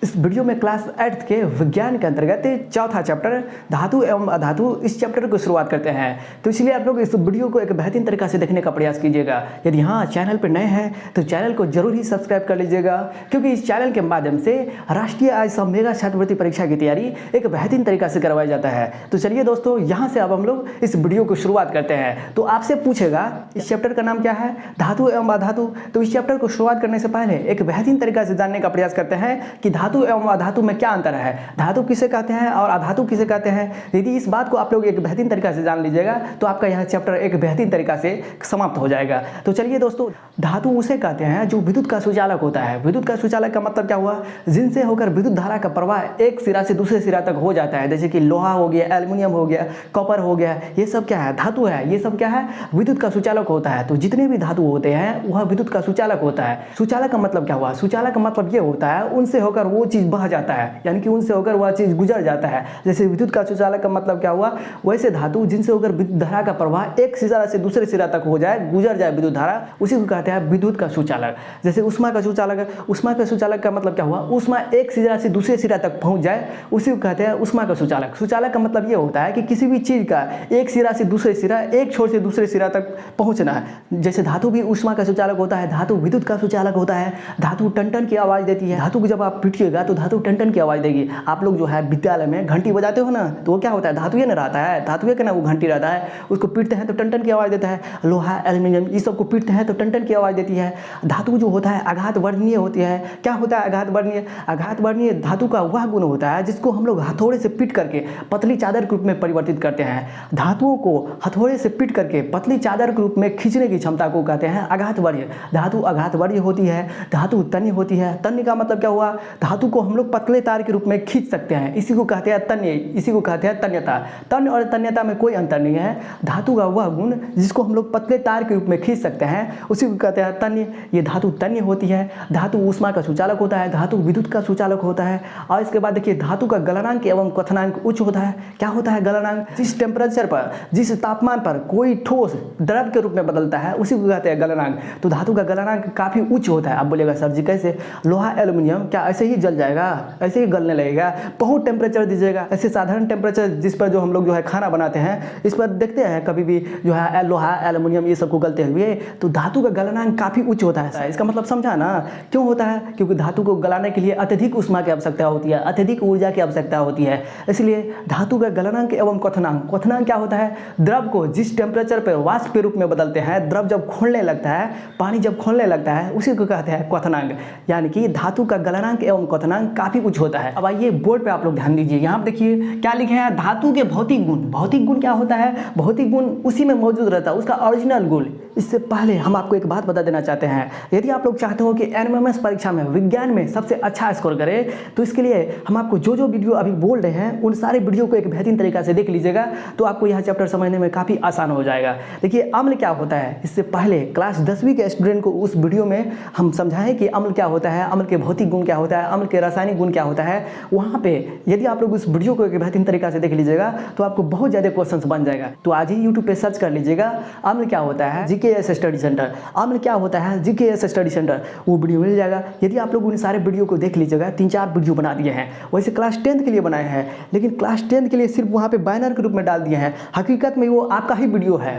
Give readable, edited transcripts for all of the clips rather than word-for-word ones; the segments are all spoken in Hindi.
इस वीडियो में क्लास 8 के विज्ञान के अंतर्गत चौथा चैप्टर धातु एवं अधातु इस चैप्टर को शुरुआत करते हैं। तो इसलिए आप लोग इस वीडियो को एक बेहतरीन तरीका से देखने का प्रयास कीजिएगा। यदि हाँ चैनल पर नए हैं तो चैनल को जरूर ही सब्सक्राइब कर लीजिएगा, क्योंकि इस चैनल के माध्यम से राष्ट्रीय आज मेगा छात्रवृत्ति परीक्षा की तैयारी एक बेहतरीन तरीका से करवाया जाता है। तो चलिए दोस्तों, यहाँ से अब हम लोग इस वीडियो को शुरुआत करते हैं। तो आपसे पूछेगा इस चैप्टर का नाम क्या है, धातु एवं अधातु। तो इस चैप्टर को शुरुआत करने से पहले एक बेहतरीन तरीका से जानने का प्रयास करते हैं कि धातु एवं अधातु में क्या अंतर है, धातु किसे कहते हैं और अधातु किसे कहते हैं। यदि इस बात को आप लोग एक बेहतरीन तरीका से जान लीजिएगा तो आपका यह चैप्टर एक बेहतरीन तरीका से समाप्त हो जाएगा। तो चलिए दोस्तों, धातु उसे कहते हैं जो विद्युत का सुचालक होता है। विद्युत का सुचालक का मतलब क्या हुआ, जिनसे होकर विद्युत धारा का प्रवाह एक सिरा से दूसरे सिरा तक हो जाता है। जैसे कि लोहा हो गया, एल्युमिनियम हो गया, कॉपर हो गया, ये सब क्या है, धातु है। ये सब क्या है, विद्युत का सुचालक होता है। तो जितने भी धातु होते हैं वह विद्युत का सुचालक होता है। सुचालक का मतलब क्या हुआ, सुचालक का मतलब ये होता है उनसे होकर वो चीज़ बह जाता है, यानी कि उनसे होकर वह चीज़ गुजर जाता है। जैसे विद्युत का सुचालक का मतलब क्या हुआ, वैसे धातु जिनसे होकर विद्युत धारा का प्रवाह एक सिरा से दूसरे सिरा तक हो जाए, गुजर जाए विद्युत धारा, उसी को कहते हैं विद्युत का सुचालक। जैसे उष्मा का सुचालक है, उष्मा का सुचालक का मतलब क्या हुआ, उष्मा एक सिरा से दूसरे सिरा तक पहुंच जाए, उसी को कहते हैं उष्मा का सुचालक। सुचालक का मतलब ये होता है कि किसी भी चीज़ का एक सिरा से दूसरे सिरा, एक छोर से दूसरे सिरा तक पहुंचना है। जैसे धातु भी उष्मा का सुचालक होता है, धातु विद्युत का सुचालक होता है। धातु टन की आवाज़ देती है। धातु को जब आप पीटिएगा तो धातु टन की आवाज़ देगी। आप लोग जो है विद्यालय में घंटी बजाते हो ना, तो वो क्या होता है, धातु ना रहता है, धातु का ना वो घंटी रहता है, उसको पीटते हैं तो टन की आवाज़ देता है। लोहा, एल्युमिनियम ये सब को पीटते हैं तो टन की आवाज़ देती है। धातु जो होता है आघात वर्णीय होती है। क्या होता है आघात वर्णीय, आघात वर्णीय धातु का वह गुण होता है जिसको हम लोग हथौड़े से पीट करके पतली चादर के रूप में परिवर्तित करते हैं। धातुओं को हथौड़े से पीट करके पतली चादर के रूप में खींचने की क्षमता को कहते हैं आघात वर्णीय। धातु आघात वर्णीय होती है। धातु तन्य होती है। तन्य का मतलब क्या हुआ, धातु को हम लोग पतले तार के रूप में खींच सकते हैं, इसी को कहते हैं तन्य, इसी को कहते हैं तन्यता। तन्य और तन्यता में कोई अंतर नहीं है। धातु का वह गुण जिसको हम लोग पतले तार के रूप में खींच सकते हैं उसी को कहते हैं तन्य। ये धातु तन्य होती है। धातु ऊष्मा का सुचालक होता है, धातु विद्युत का सुचालक होता है। और इसके बाद देखिए धातु का गलनांक एवं क्वथनांक उच्च होता है। क्या होता है गलनांक, जिस टेम्परेचर पर, जिस तापमान पर कोई ठोस द्रव के रूप में बदलता है उसी को कहते हैं गलनांक। तो धातु का गलनांक काफ़ी उच्च होता है। आप बोलेगा सर जी कैसे, लोहा एल्युमिनियम क्या ऐसे ही जल जाएगा, ऐसे ही गलने लगेगा, बहुत टेम्परेचर दीजिएगा। ऐसे साधारण टेम्परेचर जिस पर जो हम लोग जो है खाना बनाते हैं, इस पर देखते हैं कभी भी जो है लोहा एल्युमिनियम ये सब को गलते हुए, तो धातु का गलनांक काफ़ी उच्च होता है। इसका मतलब समझा ना, क्यों होता है, क्योंकि धातु को गलाने के लिए अत्यधिक ऊष्मा की आवश्यकता होती है, अत्यधिक ऊर्जा की आवश्यकता होती है। इसलिए धातु का गलनांक एवं क्वथनांक, क्वथनांक क्या होता है, द्रव को जिस टेम्परेचर पर वाष्प के रूप में बदलते हैं, द्रव जब खोलने लगता है, पानी जब खोलने लगता है उसी को कहते हैं क्वथनांक। यानी कि धातु का गलनांक एवं क्वथनांक काफ़ी उच्च होता है। अब आइए बोर्ड पे आप लोग ध्यान दीजिए, यहाँ पे देखिए क्या लिखे हैं, धातु के भौतिक गुण। भौतिक गुण क्या होता है, भौतिक गुण उसी में मौजूद रहता है, उसका ओरिजिनल गुण। इससे पहले हम आपको एक बात बता देना चाहते हैं, यदि आप लोग चाहते हो कि एनएमएमएस परीक्षा में विज्ञान में सबसे अच्छा स्कोर करें, तो इसके लिए हम आपको जो जो वीडियो अभी बोल रहे हैं उन सारे वीडियो को एक बेहतरीन तरीका से देख लीजिएगा, तो आपको यह चैप्टर समझने में काफ़ी आसान हो जाएगा। देखिए अम्ल क्या होता है, इससे पहले क्लास 10वीं के स्टूडेंट को उस वीडियो में हम समझाएं कि अम्ल क्या होता है, अम्ल के भौतिक गुण क्या होता है, अम्ल के रासायनिक गुण क्या होता है। वहाँ पे यदि आप लोग उस वीडियो को एक बेहतरीन तरीका से देख लीजिएगा तो आपको बहुत ज़्यादा क्वेश्चंस बन जाएगा। तो आज ही यूट्यूब पे सर्च कर लीजिएगा अम्ल क्या होता है जीकेएस स्टडी सेंटर, अम्ल क्या होता है जीकेएस स्टडी सेंटर, वो वीडियो मिल जाएगा। यदि आप लोग उन सारे वीडियो को देख लीजिएगा, 3-4 वीडियो बना दिए हैं, वैसे क्लास 10th के लिए बनाए हैं, लेकिन क्लास 10th के लिए सिर्फ वहाँ पे बैनर के रूप में डाल दिए हैं, हकीकत में वो आपका ही वीडियो है।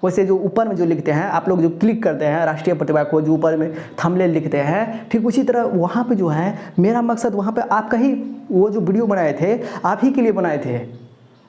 वैसे जो ऊपर में जो लिखते हैं आप लोग, जो क्लिक करते हैं राष्ट्रीय प्रतिभा खोज, ऊपर में थंबनेल लिखते हैं, ठीक उसी तरह वहाँ पे जो है मेरा मकसद वहाँ पे आपका ही वो जो वीडियो बनाए थे आप ही के लिए बनाए थे,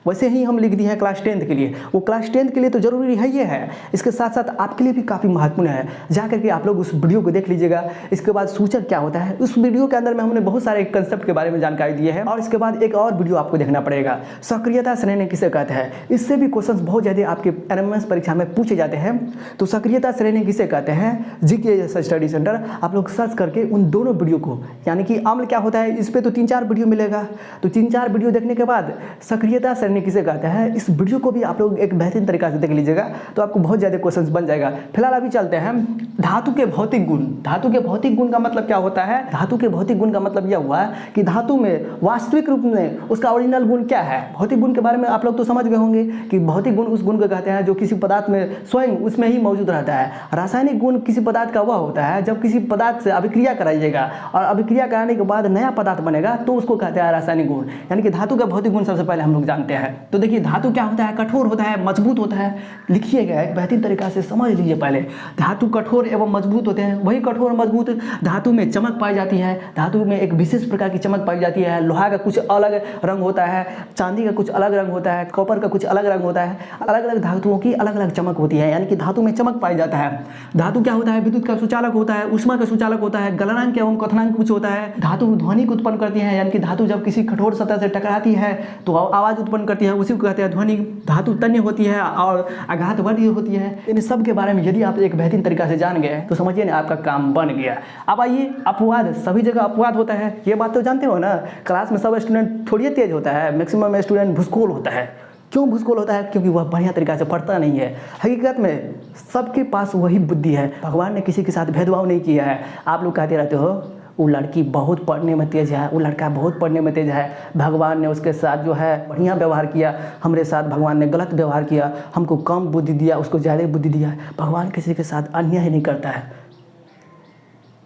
वैसे ही हम लिख दिए हैं क्लास 10th के लिए। वो क्लास 10th के लिए तो जरूरी है ये है, इसके साथ साथ आपके लिए भी काफ़ी महत्वपूर्ण है। जा करके आप लोग उस वीडियो को देख लीजिएगा। इसके बाद सूचक क्या होता है, उस वीडियो के अंदर में हमने बहुत सारे कंसेप्ट के बारे में जानकारी दिए है। और इसके बाद एक और वीडियो आपको देखना पड़ेगा, सक्रियता श्रेणी किसे कहते हैं। इससे भी क्वेश्चन बहुत ज़्यादा आपके एनएमएमएस परीक्षा में पूछे जाते हैं। तो सक्रियता श्रेणी किसे कहते हैं, जीकेएस स्टडी सेंटर, आप लोग सर्च करके उन दोनों वीडियो को, यानी कि अम्ल क्या होता है इस पर तो 3-4 वीडियो मिलेगा। तो 3-4 वीडियो देखने के बाद सक्रियता करने किसे कहते हैं, इस वीडियो को भी आप लोग एक बेहतरीन तरीका से देख लीजिएगा तो आपको बहुत ज़्यादा क्वेश्चंस बन जाएगा। फिलहाल अभी चलते हैं धातु के भौतिक गुण। धातु के भौतिक गुण का मतलब क्या होता है? धातु के भौतिक गुण का मतलब यह हुआ कि धातु में वास्तविक रूप में उसका ओरिजिनल गुण क्या है। भौतिक गुण के बारे में आप लोग तो समझ गए होंगे कि भौतिक गुण उस गुण को कहते हैं जो किसी पदार्थ में स्वयं उसमें ही मौजूद रहता है। रासायनिक गुण किसी पदार्थ का वह होता है जब किसी पदार्थ से अभिक्रिया कराइएगा और अभिक्रिया कराने के बाद नया पदार्थ बनेगा तो उसको कहते हैं रासायनिक गुण। यानी कि धातु का भौतिक गुण सबसे पहले हम लोग जानते हैं। तो देखिए धातु क्या होता है? कठोर होता है, मजबूत होता है। लिखिएगा एक बेहतरीन तरीका से समझ लीजिए। पहले धातु कठोर एवं मजबूत होते हैं। वही कठोर और मजबूत धातु में चमक पाई जाती है। धातु में एक विशेष प्रकार की चमक पाई जाती है। लोहा का कुछ अलग रंग होता है, चांदी का कुछ अलग रंग होता है, कॉपर का कुछ अलग रंग होता है। अलग अलग धातुओं की अलग अलग चमक होती है, यानी कि धातु में चमक पाई जाता है। धातु क्या होता है? विद्युत का सुचालक होता है, ऊष्मा का सुचालक होता है, गलनांक एवं क्वथनांक कुछ होता है। धातु ध्वनि को उत्पन्न करती है, यानी कि धातु जब किसी कठोर सतह से टकराती है तो आवाज उत्पन्न करती है, उसी को कहते हैं ध्वनि। धातु तन्य होती है और आघातवर्ती होती है। इन सब के बारे में यदि आप एक बेहतरीन तरीका से जान गए तो समझिए ना आपका काम बन गया। अब आइए अपवाद। सभी जगह अपवाद होता है, ये बात तो जानते हो ना। क्लास में सब स्टूडेंट थोड़ी तेज होता है, मैक्सिमम स्टूडेंट भूसकोल होता है। क्यों भूसकोल होता है? क्योंकि वह बढ़िया तरीका से पढ़ता नहीं है। हकीकत में सबके पास वही बुद्धि है। भगवान ने किसी के साथ भेदभाव नहीं किया है। आप लोग कहते रहते हो वो लड़की बहुत पढ़ने में तेज है, वो लड़का बहुत पढ़ने में तेज है, भगवान ने उसके साथ जो है बढ़िया व्यवहार किया, हमारे साथ भगवान ने गलत व्यवहार किया, हमको कम बुद्धि दिया, उसको ज़्यादा बुद्धि दिया। भगवान किसी के साथ अन्याय नहीं करता है।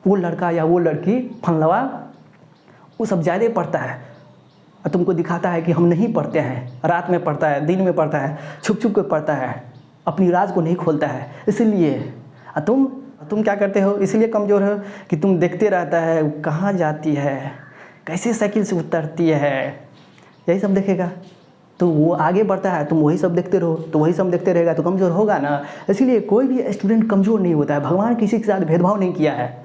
वो लड़का या वो लड़की फनलवा वो सब ज़्यादा पढ़ता है और तुमको दिखाता है कि हम नहीं पढ़ते हैं। रात में पढ़ता है, दिन में पढ़ता है, छुप छुप के पढ़ता है, अपनी राज को नहीं खोलता है। इसलिए तुम क्या करते हो? इसलिए कमज़ोर हो कि तुम देखते रहता है कहाँ जाती है, कैसे साइकिल से उतरती है, यही सब देखेगा तो वो आगे बढ़ता है। तुम वही सब देखते रहो तो वही सब देखते रहेगा तो कमज़ोर होगा ना। इसलिए कोई भी स्टूडेंट कमज़ोर नहीं होता है। भगवान किसी के साथ भेदभाव नहीं किया है।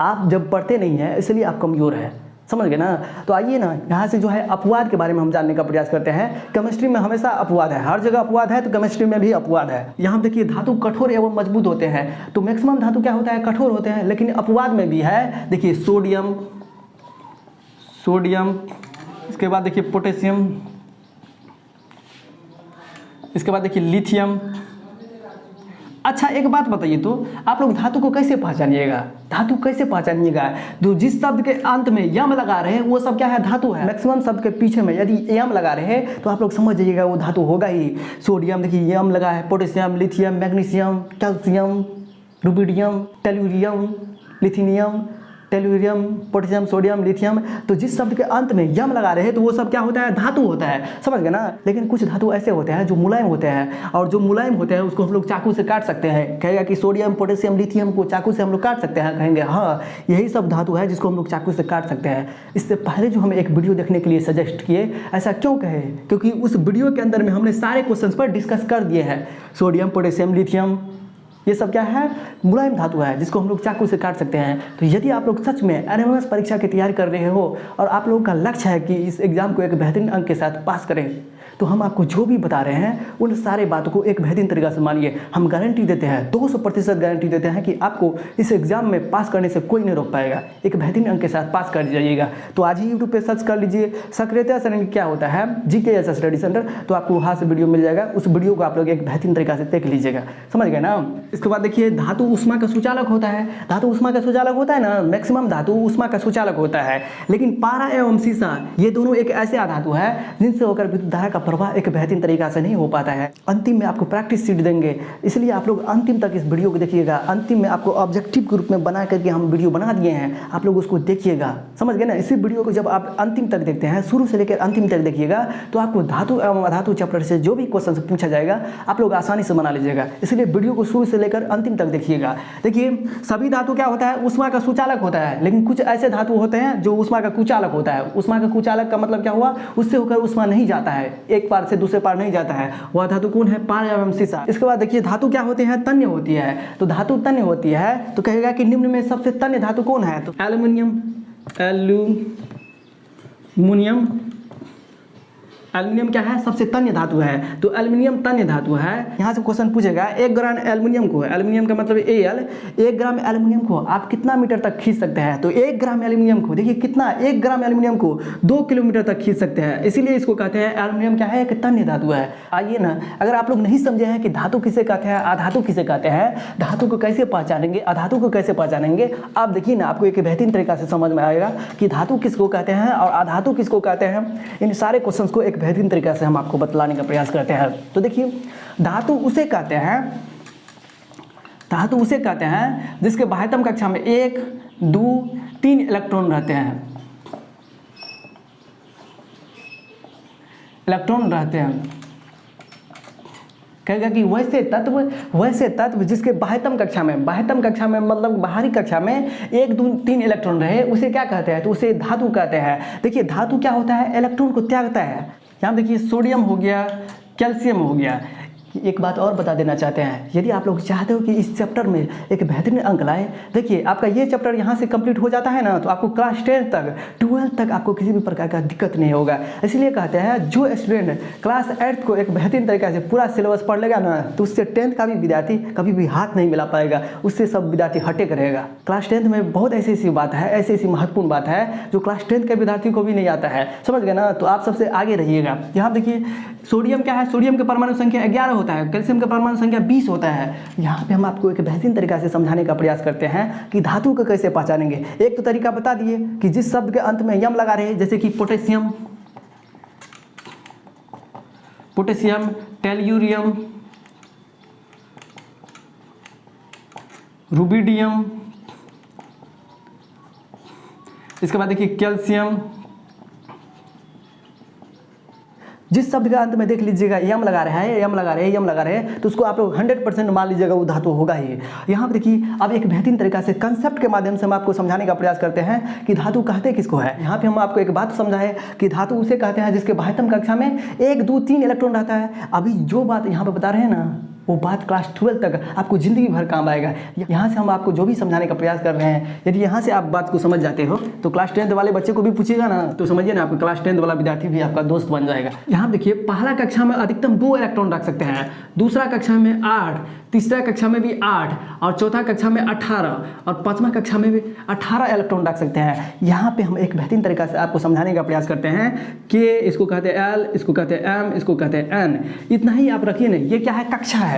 आप जब पढ़ते नहीं हैं इसलिए आप कमज़ोर हैं, समझ गए ना। तो आइए ना यहाँ से जो है अपवाद के बारे में हम जानने का प्रयास करते हैं। केमिस्ट्री में हमेशा अपवाद है, हर जगह अपवाद है, तो केमिस्ट्री में भी अपवाद है। यहाँ देखिए धातु कठोर एवं मजबूत होते हैं। तो मैक्सिमम धातु क्या होता है? कठोर होते हैं, लेकिन अपवाद में भी है। देखिए सोडियम, इसके बाद देखिए पोटेशियम, इसके बाद देखिए लिथियम। अच्छा एक बात बताइए तो आप लोग धातु को कैसे पहचानिएगा? धातु कैसे पहचानिएगा? जो जिस शब्द के अंत में यम लगा रहे हैं वो सब क्या है? धातु है। मैक्सिमम शब्द के पीछे में यदि यम लगा रहे हैं तो आप लोग समझ जाइएगा वो धातु होगा ही। सोडियम देखिए यम लगा है, potassium, lithium, magnesium, calcium, rubidium, tellurium, lithium, tellurium, potassium, sodium, lithium. तो जिस शब्द के अंत में यम लगा रहे हैं तो वो सब क्या होता है? धातु होता है, समझ गए ना। लेकिन कुछ धातु ऐसे होते हैं जो मुलायम होते हैं, और जो मुलायम होते हैं उसको हम लोग चाकू से काट सकते हैं। कहेगा कि सोडियम, पोटेशियम, लिथियम को चाकू से हम लोग काट सकते हैं, कहेंगे हाँ यही सब धातु है जिसको हम लोग चाकू से काट सकते हैं। इससे पहले जो हमें एक वीडियो देखने के लिए सजेस्ट किए, ऐसा क्यों कहे? क्योंकि उस वीडियो के अंदर में हमने सारे क्वेश्चन पर डिस्कस कर दिए हैं। सोडियम, पोटेशियम, लिथियम ये सब क्या है? मुलायम धातु है जिसको हम लोग चाकू से काट सकते हैं। तो यदि आप लोग सच में एनएमएस परीक्षा की तैयारी कर रहे हो और आप लोगों का लक्ष्य है कि इस एग्ज़ाम को एक बेहतरीन अंक के साथ पास करें, तो हम आपको जो भी बता रहे हैं उन सारे बातों को एक बेहतरीन तरीका से मानिए। हम गारंटी देते हैं, 200% गारंटी देते हैं कि आपको इस एग्ज़ाम में पास करने से कोई नहीं रोक पाएगा। एक बेहतरीन अंक के साथ पास कर जाइएगा। तो आज ही यूट्यूब पे सर्च कर लीजिए सक्रियता सरण क्या होता है GKS स्टडी सेंटर, तो आपको वहाँ से वीडियो मिल जाएगा। उस वीडियो को आप लोग एक बेहतरीन तरीका से देख लीजिएगा, समझ गए ना। इसके बाद देखिए धातु ऊष्मा का सुचालक होता है। धातु ऊष्मा का सुचालक होता है ना, मैक्सिमम धातु ऊष्मा का सुचालक होता है। लेकिन पारा एवं सीसा ये दोनों एक ऐसे धातु है जिनसे होकर विद्युत धारा का प्रवाह एक बेहतरीन तरीका से नहीं हो पाता है। अंतिम में आपको प्रैक्टिस सीट देंगे, इसलिए आप लोग अंतिम तक इस वीडियो को देखिएगा। अंतिम में आपको ऑब्जेक्टिव के रूप में बना करके हम वीडियो बना दिए हैं, आप लोग उसको देखिएगा, समझ गए ना। इसी वीडियो को जब आप अंतिम तक देखते हैं, शुरू से लेकर अंतिम तक देखिएगा, तो आपको धातु एवं अधातु चैप्टर से जो भी क्वेश्चन पूछा जाएगा आप लोग आसानी से बना लीजिएगा। इसलिए वीडियो को शुरू से लेकर अंतिम तक देखिएगा। देखिए सभी धातु क्या होता है? ऊष्मा का सुचालक होता है, लेकिन कुछ ऐसे धातु होते हैं जो ऊष्मा का कुचालक होता है। ऊष्मा का कुचालक का मतलब क्या हुआ? उससे होकर ऊष्मा नहीं जाता है, एक पार से दूसरे पार नहीं जाता है। वह धातु कौन है? पारा एवं सीसा। इसके बाद देखिए धातु क्या होते हैं? तन्य होती है। तो धातु तन्य होती है तो कहेगा कि निम्न में सबसे तन्य धातु कौन है? तो एल्यूमिनियम, एल्युमिनियम क्या है, सबसे तन्य धातु है, तो एल्युमिनियम तन्य धातु है। यहाँ से क्वेश्चन पूछेगा 1 ग्राम एल्युमिनियम को, एल्युमिनियम का मतलब Al, 1 ग्राम एल्युमिनियम को आप कितना मीटर तक खींच सकते हैं, तो 1 ग्राम एल्युमिनियम को देखिए कितना, 1 ग्राम एल्युमिनियम को 2 किलोमीटर तक खींच सकते हैं, इसीलिए इसको कहते हैं एल्युमिनियम क्या है, एक तन्य धातु है। आइए ना, अगर आप लोग नहीं समझे हैं कि धातु किसे कहते हैं, अधातु किसे कहते हैं, धातु को कैसे पहचानेंगे, अधातु को कैसे पहचानेंगे, आप देखिए ना, आपको एक बेहतरीन तरीका से समझ में आएगा कि धातु किसको कहते हैं और अधातु किसको कहते हैं। इन सारे क्वेश्चंस को एक बेहतरीन तरीका से हम आपको बतलाने का प्रयास करते हैं। तो देखिए, धातु उसे कहते हैं, धातु उसे कहते हैं जिसके बाह्यतम कक्षा में 1, 2, 3 इलेक्ट्रॉन रहते हैं, इलेक्ट्रॉन रहते हैं। कहेगा कि वैसे तत्व जिसके बाह्यतम कक्षा में मतलब बाहरी कक्षा में 1, 2, 3 इलेक्ट्रॉन रहे, उसे क्या कहते हैं, तो उसे धातु कहते हैं। देखिए धातु क्या होता है, इलेक्ट्रॉन को त्यागता है। यहाँ देखिए सोडियम हो गया, कैल्शियम हो गया। एक बात और बता देना चाहते हैं, यदि आप लोग चाहते हो कि इस चैप्टर में एक बेहतरीन अंक लाए, देखिए आपका ये चैप्टर यहाँ से कंप्लीट हो जाता है ना, तो आपको क्लास 10 तक 12 तक आपको किसी भी प्रकार का दिक्कत नहीं होगा। इसलिए कहते हैं जो स्टूडेंट क्लास 8 को एक बेहतरीन तरीके से पूरा सिलेबस पढ़ लेगा ना, तो उससे 10th का भी विद्यार्थी कभी भी हाथ नहीं मिला पाएगा, उससे सब विद्यार्थी हटे रहेगा। क्लास 10th में बहुत ऐसी बात है, ऐसी महत्वपूर्ण बात है जो क्लास 10th के विद्यार्थी को भी नहीं आता है, समझ गए ना। तो आप सबसे आगे रहिएगा। यहाँ देखिए सोडियम क्या है, सोडियम के परमाणु संख्या 11 होता है, कैल्शियम का परमाणु संख्या 20 होता है। यहाँ पे हम आपको एक बेहतरीन तरीका से समझाने का प्रयास करते हैं कि धातु को कैसे पहचानेंगे। एक तो तरीका बता दिए कि जिस शब्द के अंत में यम लगा रहे, जैसे कि पोटेशियम, टेल्यूरियम, रुबिडियम, इसके बाद देखिए कैल्शियम। जिस शब्द के अंत में देख लीजिएगा यम लगा रहा है, तो उसको आप लोग 100% मान लीजिएगा वो धातु होगा ही। यहाँ पे देखिए अब एक बेहतरीन तरीका से कंसेप्ट के माध्यम से हम आपको समझाने का प्रयास करते हैं कि धातु कहते किसको है। यहाँ पे हम आपको एक बात समझाए कि धातु उसे कहते हैं जिसके बाह्यतम कक्षा में 1, 2, 3 इलेक्ट्रॉन रहता है। अभी जो बात यहाँ पे बता रहे हैं ना, वो बात क्लास 12 तक आपको ज़िंदगी भर काम आएगा। यहाँ से हम आपको जो भी समझाने का प्रयास कर रहे हैं, यदि यहाँ से आप बात को समझ जाते हो तो क्लास 10th वाले बच्चे को भी पूछिएगा ना, तो समझिए ना, आपको क्लास 10th वाला विद्यार्थी भी आपका दोस्त बन जाएगा। यहाँ देखिए पहला कक्षा में अधिकतम 2 इलेक्ट्रॉन रख सकते हैं, दूसरा कक्षा में 8, तीसरा कक्षा में भी 8, और चौथा कक्षा में 18, और 5वां कक्षा में भी 18 इलेक्ट्रॉन रख सकते हैं। यहाँ पे हम एक बेहतरीन तरीका से आपको समझाने का प्रयास करते हैं कि इसको कहते हैं L, इसको कहते हैं M, इसको कहते हैं N। इतना ही आप रखिए नहीं, ये क्या है, कक्षा है।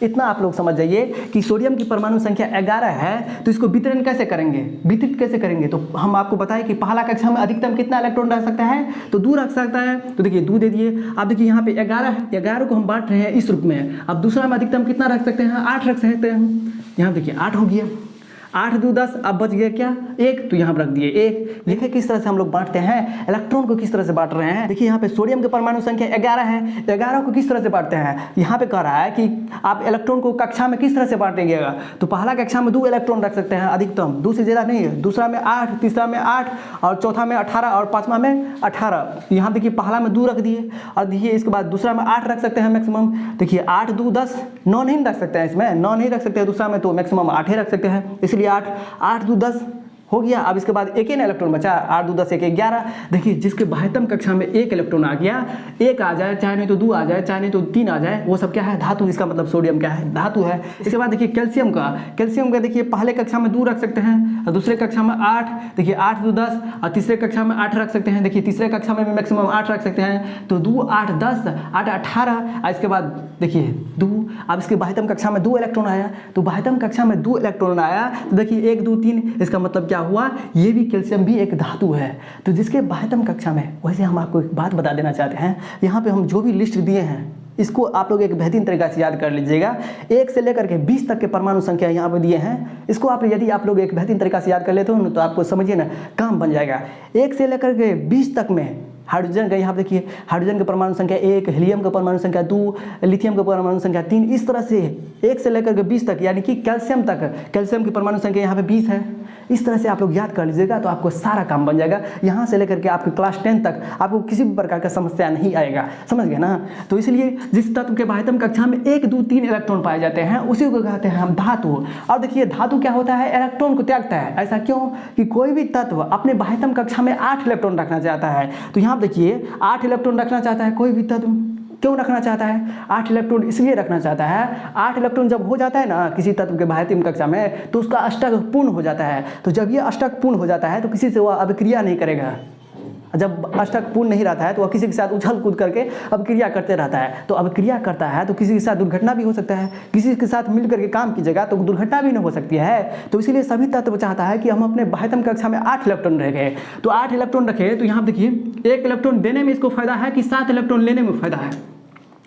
इतना आप लोग समझ जाइए कि सोडियम की परमाणु संख्या 11 है, तो इसको वितरण कैसे करेंगे, वितरित कैसे करेंगे। तो हम आपको बताएं कि पहला कक्षा में अधिकतम कितना इलेक्ट्रॉन रख सकता है, तो 2 रख सकता है। तो देखिए 2 दे दिए। अब देखिए यहाँ पे 11 है, 11 को हम बांट रहे हैं इस रूप में। अब दूसरा में अधिकतम कितना रख सकते हैं, 8 रख सकते हैं। यहाँ देखिए 8 हो गया, 8, 2, 10, अब बच गया क्या, 1, तो यहाँ पर रख दिए 1। देखिए किस तरह से हम लोग बांटते हैं, इलेक्ट्रॉन को किस तरह से बांट रहे हैं। देखिए यहाँ पे सोडियम के परमाणु संख्या 11 है, 11 को किस तरह से बांटते हैं। यहाँ पे कह रहा है कि आप इलेक्ट्रॉन को कक्षा में किस तरह से बांटेंगेगा, तो पहला कक्षा में 2 इलेक्ट्रॉन रख सकते हैं अधिकतम, 2 से ज़्यादा नहीं है। दूसरा में 8, तीसरा में 8, और चौथा में 18, और 5वां में 18। यहाँ देखिए पहला में 2 रख दिए, और देखिए इसके बाद दूसरा में 8 रख सकते हैं मैक्सिमम। देखिए 8, 2, 10, 9 नहीं रख सकते हैं, इसमें 9 नहीं रख सकते हैं दूसरा में, तो मैक्सिमम 8 ही रख सकते हैं, इसलिए 8, 2, 10 हो गया। अब इसके बाद एक ही इलेक्ट्रॉन बचा, 8, 2, 10, 1, 11। देखिए जिसके बाह्यतम कक्षा में 1 इलेक्ट्रॉन आ गया, 1 आ जाए, चाहे नहीं तो 2 आ जाए, चाहे नहीं तो 3 आ जाए, वो सब क्या है, धातु। इसका मतलब सोडियम क्या है, धातु है। इसके बाद देखिए कैल्शियम का देखिए पहले कक्षा में 2 रख सकते हैं, और दूसरे कक्षा में 8, देखिए 8, 2, 10, और तीसरे कक्षा में 8 रख सकते हैं। देखिए तीसरे कक्षा में भी मैक्सिमम 8 रख सकते हैं, तो 2, 8, 10, 8, 18। और इसके बाद देखिए 2, अब इसके बाह्यतम कक्षा में 2 इलेक्ट्रॉन आया, तो बाह्यतम कक्षा में 2 इलेक्ट्रॉन आया, तो देखिए 1, 2, 3, इसका मतलब क्या हुआ, ये भी कैल्शियम भी एक धातु है। तो जिसके बाह्यतम कक्षा में, वैसे हम आपको एक बात बता देना चाहते हैं, यहाँ पे हम जो भी लिस्ट दिए हैं इसको आप लोग एक बेहतरीन तरीका से याद कर लीजिएगा। 1 से लेकर के 20 तक के परमाणु संख्या यहाँ पे दिए हैं, इसको आप यदि आप लोग एक बेहतरीन तरीका से याद कर लेते हो ना, तो आपको समझिए ना काम बन जाएगा। 1 से लेकर के 20 तक में हाइड्रोजन का, यहाँ पे देखिए हाइड्रोजन का परमाणु संख्या 1, हीलियम का परमाणु संख्या 2, लिथियम का परमाणु संख्या 3, इस तरह से 1 से लेकर के 20 तक, यानी कि कैल्शियम तक, कैल्शियम की परमाणु संख्या यहाँ पे 20 है। इस तरह से आप लोग याद कर लीजिएगा तो आपको सारा काम बन जाएगा। यहाँ से लेकर के आपके क्लास 10 तक आपको किसी भी प्रकार का समस्या नहीं आएगा, समझ गए ना। तो इसलिए जिस तत्व के बाह्यतम कक्षा में 1, 2, 3 इलेक्ट्रॉन पाए जाते हैं उसी को कहते हैं हम धातु। और देखिए धातु क्या होता है, इलेक्ट्रॉन को त्यागता है। ऐसा क्यों कि कोई भी तत्व अपने बाह्यतम कक्षा में 8 इलेक्ट्रॉन रखना चाहता है। तो यहाँ देखिए 8 इलेक्ट्रॉन रखना चाहता है कोई भी तत्व। क्यों रखना चाहता है 8 इलेक्ट्रॉन? इसलिए रखना चाहता है, 8 इलेक्ट्रॉन जब हो जाता है ना किसी तत्व के बाह्यतम कक्षा में तो उसका अष्टक पूर्ण हो जाता है। तो जब ये अष्टक पूर्ण हो जाता है तो किसी से वह अभिक्रिया नहीं करेगा। जब अष्टक पूर्ण नहीं रहता है तो वह किसी के साथ उछल कूद करके अभिक्रिया करते रहता है। तो अभिक्रिया करता है तो किसी के साथ दुर्घटना भी हो सकता है, किसी के साथ मिल करके काम कीजिएगा तो दुर्घटना भी नहीं हो सकती है। तो इसीलिए सभी तत्व चाहता है कि हम अपने बाह्यतम कक्षा में 8 इलेक्ट्रॉन रखें। तो 8 इलेक्ट्रॉन रखें तो यहाँ देखिए 1 इलेक्ट्रॉन देने में इसको फायदा है कि 7 इलेक्ट्रॉन लेने में फायदा है।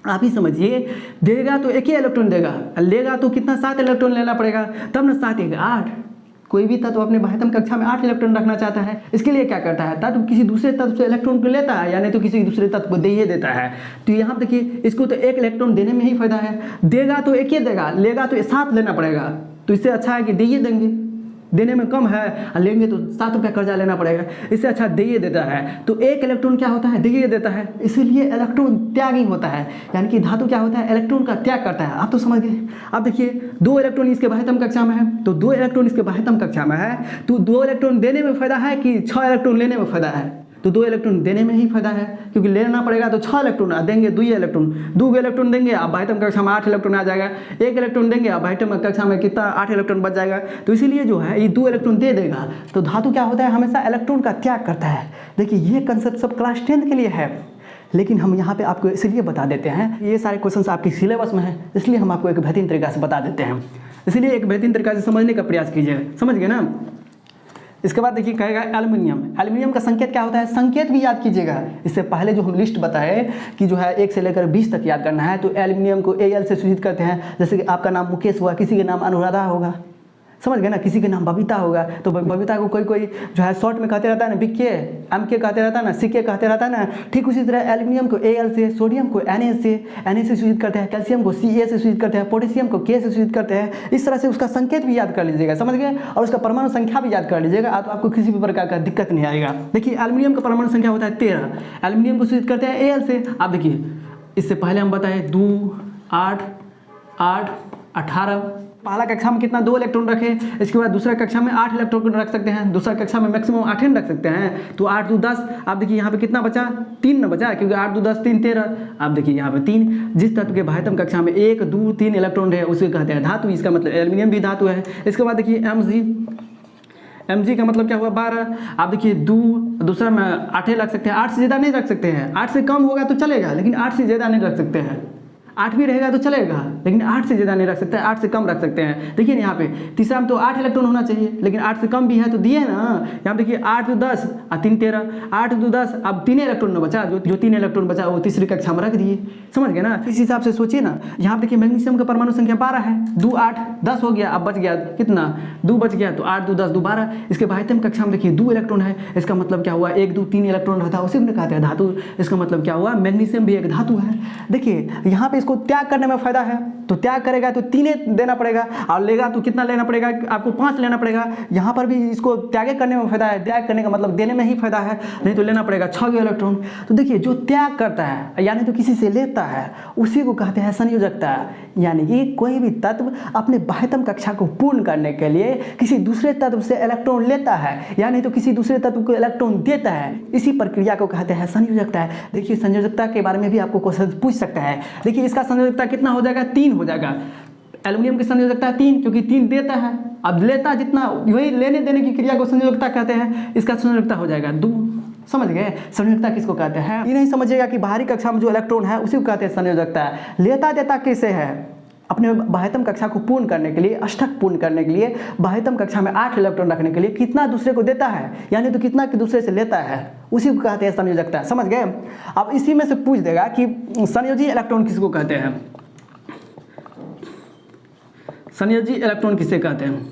आप ही समझिए, देगा तो 1 ही इलेक्ट्रॉन देगा, लेगा तो कितना 7 इलेक्ट्रॉन लेना पड़ेगा, तब ना 7 1 8। कोई भी तत्व अपने बाह्यतम कक्षा में 8 इलेक्ट्रॉन रखना चाहता है, इसके लिए क्या करता है, तत्व किसी दूसरे तत्व से इलेक्ट्रॉन को लेता है या नहीं तो किसी दूसरे तत्व को दे ही देता है। तो यहाँ देखिए इसको तो 1 इलेक्ट्रॉन देने में ही फायदा है, देगा तो 1 ही देगा, लेगा तो 7 लेना पड़ेगा। तो इससे अच्छा है कि दे ही देंगे, देने में कम है, लेंगे तो 7 रुपया कर्जा लेना पड़ेगा, इससे अच्छा दे ही देता है। तो 1 इलेक्ट्रॉन क्या होता है, दे ही देता है, इसीलिए इलेक्ट्रॉन त्यागी होता है। यानी कि धातु क्या होता है, इलेक्ट्रॉन का त्याग करता है। आप तो समझ गए। अब देखिए 2 इलेक्ट्रॉन इसके बाह्यतम कक्षा में है, तो 2 इलेक्ट्रॉन इसके बाह्यतम कक्षा में है तो 2 इलेक्ट्रॉन देने में फायदा है कि 6 इलेक्ट्रॉन लेने में फायदा है। तो 2 इलेक्ट्रॉन देने में ही फायदा है, क्योंकि लेना पड़ेगा तो 6 इलेक्ट्रॉन देंगे, 2 इलेक्ट्रॉन, 2 इलेक्ट्रॉन देंगे आप बाह्यतम कक्षा में 8 इलेक्ट्रॉन आ जाएगा, 1 इलेक्ट्रॉन देंगे आप बाह्यतम कक्षा में कितना 8 इलेक्ट्रॉन बच जाएगा। तो इसीलिए जो है ये 2 इलेक्ट्रॉन दे देगा। तो धातु क्या होता है, हमेशा इलेक्ट्रॉन का त्याग करता है। देखिए ये कंसेप्ट सब क्लास 10 के लिए है, लेकिन हम यहाँ पे आपको इसलिए बता देते हैं, ये सारे क्वेश्चंस आपके सिलेबस में है, इसलिए हम आपको एक बेहतरीन तरीका से बता देते हैं। इसलिए एक बेहतरीन तरीका से समझने का प्रयास कीजिए, समझ गए ना। इसके बाद देखिए कहेगा एल्युमिनियम। एल्युमिनियम का संकेत क्या होता है, संकेत भी याद कीजिएगा। इससे पहले जो हम लिस्ट बताए कि जो है 1 से लेकर 20 तक याद करना है, तो एल्युमिनियम को AL से सूचित करते हैं। जैसे कि आपका नाम मुकेश हुआ, किसी के नाम अनुराधा होगा, समझ गए ना, किसी के नाम बबीता होगा तो बबीता को कोई कोई जो है शॉर्ट में कहते रहता है ना BK, MK कहते रहता है ना, CK कहते रहता है ना। ठीक उसी तरह एल्युमिनियम को AL से, सोडियम को Na से सूचित करते हैं, कैल्शियम को Ca से सूचित करते हैं, पोटेशियम को K से सूचित करते हैं। इस तरह से उसका संकेत भी याद कर लीजिएगा, समझ गए, और उसका परमाणु संख्या भी याद कर लीजिएगा, तो आपको किसी भी प्रकार का दिक्कत नहीं आएगा। देखिए एल्युमिनियम का परमाणु संख्या होता है 13, एल्युमिनियम को सूचित करते हैं AL से। आप देखिए इससे पहले हम बताए 2 8 8 18। पहला कक्षा में कितना 2 इलेक्ट्रॉन रखे, इसके बाद दूसरा कक्षा में 8 इलेक्ट्रॉन रख सकते हैं, दूसरा कक्षा में मैक्सिमम 8 रख सकते हैं। तो 8 2 10। आप देखिए यहाँ पे कितना बचा, 3 न बचा, क्योंकि 8 2 10 3 13। आप देखिए यहाँ पे 3, जिस तत्व के बाह्यतम कक्षा में 1 2 3 इलेक्ट्रॉन है उसे कहते हैं धातु। इसका मतलब एल्युमिनियम भी धातु है। इसके बाद देखिए Mg का मतलब क्या हुआ 12। आप देखिए दूसरा में 8 रख सकते हैं, 8 से ज़्यादा नहीं रख सकते हैं। 8 से कम होगा तो चलेगा, लेकिन 8 से ज़्यादा नहीं रख सकते हैं। 8 भी रहेगा तो चलेगा, लेकिन 8 से ज़्यादा नहीं रख सकते, 8 से कम रख सकते हैं। देखिए यहाँ पे तीसरा में तो 8 इलेक्ट्रॉन होना चाहिए, लेकिन 8 से कम भी है तो दिए ना। यहाँ देखिए 8 2 10 और 3 13, 8 2 10। अब 3 इलेक्ट्रॉन न बचा, जो 3 इलेक्ट्रॉन बचा वो तीसरी कक्षा में रख दिए, समझ गए ना। इस हिसाब से सोचिए ना। यहाँ देखिए मैग्नीशियम का परमाणु संख्या 12 है, 2 8 10 हो गया। अब बच गया कितना, 2 बच गया, तो 8 2 10 2 12। इसके बाह्यतम कक्षा में देखिए 2 इलेक्ट्रॉन है, इसका मतलब क्या हुआ 1 2 3 इलेक्ट्रॉन रहता है, उसी को कहते हैं धातु। इसका मतलब क्या हुआ, मैग्नीशियम भी एक धातु है। देखिए यहाँ पे इसको त्याग करने में फायदा है, तो त्याग करेगा तो 3 देना पड़ेगा, और लेगा तो कितना लेना पड़ेगा, आपको 5 लेना पड़ेगा। यहाँ पर भी इसको त्याग करने में फायदा है, त्याग करने का मतलब देने में ही फायदा है, नहीं तो लेना पड़ेगा 6 इलेक्ट्रॉन। तो देखिए जो त्याग करता है यानी तो किसी से लेता है उसी को कहते हैं संयोजकता। यानी कि कोई भी तत्व अपने बाह्यतम कक्षा को पूर्ण करने के लिए किसी दूसरे तत्व से इलेक्ट्रॉन लेता है या नहीं तो किसी दूसरे तत्व को इलेक्ट्रॉन देता है, इसी प्रक्रिया को कहते हैं संयोजकता। देखिए संयोजकता के बारे में भी आपको क्वेश्चन पूछ सकता है। देखिए इसका संयोजकता कितना हो जाएगा, 3 हो जाएगा। एल्युमिनियम की संयोजकता 3, क्योंकि 3 देता है, अब लेता जितना वही लेने देने की क्रिया को संयोजकता कहते हैं। इसका संयोजकता हो जाएगा 2। समझ गए संयोजकता किसको कहते हैं। ये नहीं समझिएगा कि बाहरी कक्षा में जो इलेक्ट्रॉन है उसी को कहते हैं संयोजकता। लेता देता कैसे है, अपने बाह्यतम कक्षा को पूर्ण करने के लिए, अष्टक पूर्ण करने के लिए, बाह्यतम कक्षा में 8 इलेक्ट्रॉन रखने के लिए कितना दूसरे को देता है यानी तो कितना दूसरे से लेता है, उसी को कहते हैं संयोजकता। समझ गए। अब इसी में से पूछ देगा कि संयोजी इलेक्ट्रॉन किसको कहते हैं, संयोजी इलेक्ट्रॉन किसे कहते हैं।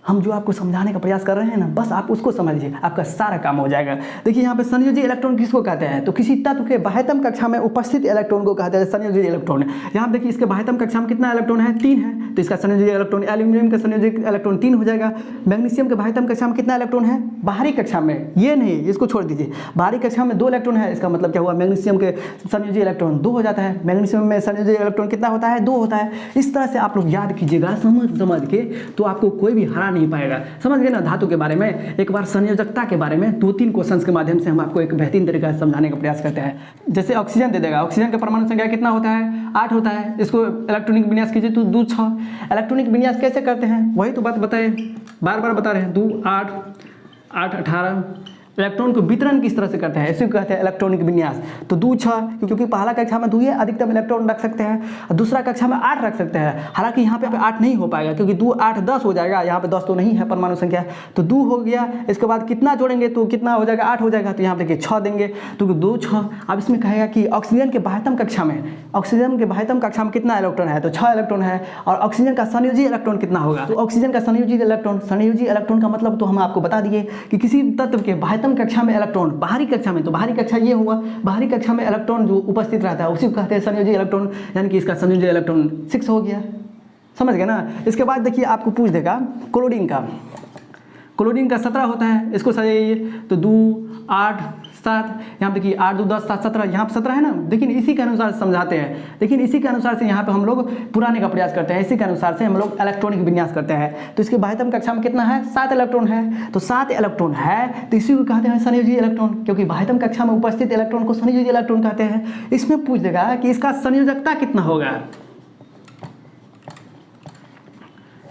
हम जो आपको समझाने का प्रयास कर रहे हैं ना, बस आप उसको समझिए, आपका सारा काम हो जाएगा। देखिए यहाँ पे संयोजी इलेक्ट्रॉन किसको कहते हैं, तो किसी तत्व के बाह्यतम कक्षा में उपस्थित इलेक्ट्रॉन को कहते हैं संयोजी इलेक्ट्रॉन। यहाँ देखिए इसके बाह्यतम कक्षा में कितना इलेक्ट्रॉन है, 3 है, तो इसका संयोजी इलेक्ट्रॉन। एल्यूमिनियम का संयोजी इलेक्ट्रॉन 3 हो जाएगा। मैग्नीशियम के बाह्यतम कक्षा में कितना इलेक्ट्रॉन है, बाहरी कक्षा में, ये नहीं, इसको छोड़ दीजिए, बाहरी कक्षा में 2 इलेक्ट्रॉन है। इसका मतलब क्या हुआ, मैग्नीशियम के संयोजी इलेक्ट्रॉन 2 हो जाता है। मैग्नीशियम में संयोजी इलेक्ट्रॉन कितना होता है, 2 होता है। इस तरह से आप लोग याद कीजिएगा समझ के, तो आपको कोई भी हरा नहीं पाएगा। समझ गए ना धातु के बारे में। एक बार संयोजकता के बारे में 2-3 क्वेश्चंस के माध्यम से हम आपको एक बेहतरीन तरीका से समझाने का प्रयास करते हैं। जैसे ऑक्सीजन दे देगा, ऑक्सीजन का परमाणु संख्या कितना होता है, 8 होता है। इसको इलेक्ट्रॉनिक विन्यास कीजिए तो 2 6। इलेक्ट्रॉनिक विन्यास कैसे करते हैं, वही तो बात बताए, बार बार बता रहे हैं। 2 8 8 18 इलेक्ट्रॉन को वितरण किस तरह से करते हैं, इसी को कहते हैं इलेक्ट्रॉनिक विन्यास। तो 2 6, क्योंकि पहला कक्षा में 2 ही अधिकतम इलेक्ट्रॉन रख सकते हैं, और दूसरा कक्षा में 8 रख सकते हैं। हालांकि यहाँ पे 8 नहीं हो पाएगा, क्योंकि 2 8 10 हो जाएगा, यहाँ पे 10 तो नहीं है परमाणु संख्या, तो 2 हो गया। इसके बाद कितना जोड़ेंगे तो कितना हो जाएगा, 8 हो जाएगा, तो यहाँ पे देखिए 6 देंगे, तो 2 6। अब इसमें कहेगा कि ऑक्सीजन के बाह्यतम कक्षा में, ऑक्सीजन के बाह्यतम कक्षा में कितना इलेक्ट्रॉन है, तो 6 इलेक्ट्रॉन है। और ऑक्सीजन का संयोजी इलेक्ट्रॉन कितना होगा, तो ऑक्सीजन का संयोजी इलेक्ट्रॉन का मतलब तो हम आपको बता दिए कि किसी तत्व के बाह्यतम कक्षा में इलेक्ट्रॉन, बाहरी कक्षा में, तो बाहरी कक्षा ये हुआ, बाहरी कक्षा में इलेक्ट्रॉन जो उपस्थित रहता है उसी को कहते हैं संयोजी इलेक्ट्रॉन, यानी कि इसका संयोजी इलेक्ट्रॉन 6 हो गया। समझ गए ना। इसके बाद देखिए आपको पूछ देगा क्लोरीन का, क्लोरीन का 17 होता है, इसको सजाइए तो 2 8 7, यहाँ पे देखिए 8 2 10 7 17, यहाँ पे 17 है ना। लेकिन इसी के अनुसार समझाते हैं, लेकिन इसी के अनुसार से यहाँ पे हम लोग पुराने का प्रयास करते हैं, इसी के अनुसार से हम लोग इलेक्ट्रॉनिक विन्यास करते हैं। तो इसके बाह्यतम कक्षा में कितना है, 7 इलेक्ट्रॉन है, तो 7 इलेक्ट्रॉन है, तो इसी को कहते हैं संयोजी इलेक्ट्रॉन, क्योंकि बाह्यतम कक्षा में उपस्थित इलेक्ट्रॉन को संयोजी इलेक्ट्रॉन कहते हैं। इसमें पूछ देगा कि इसका संयोजकता कितना होगा,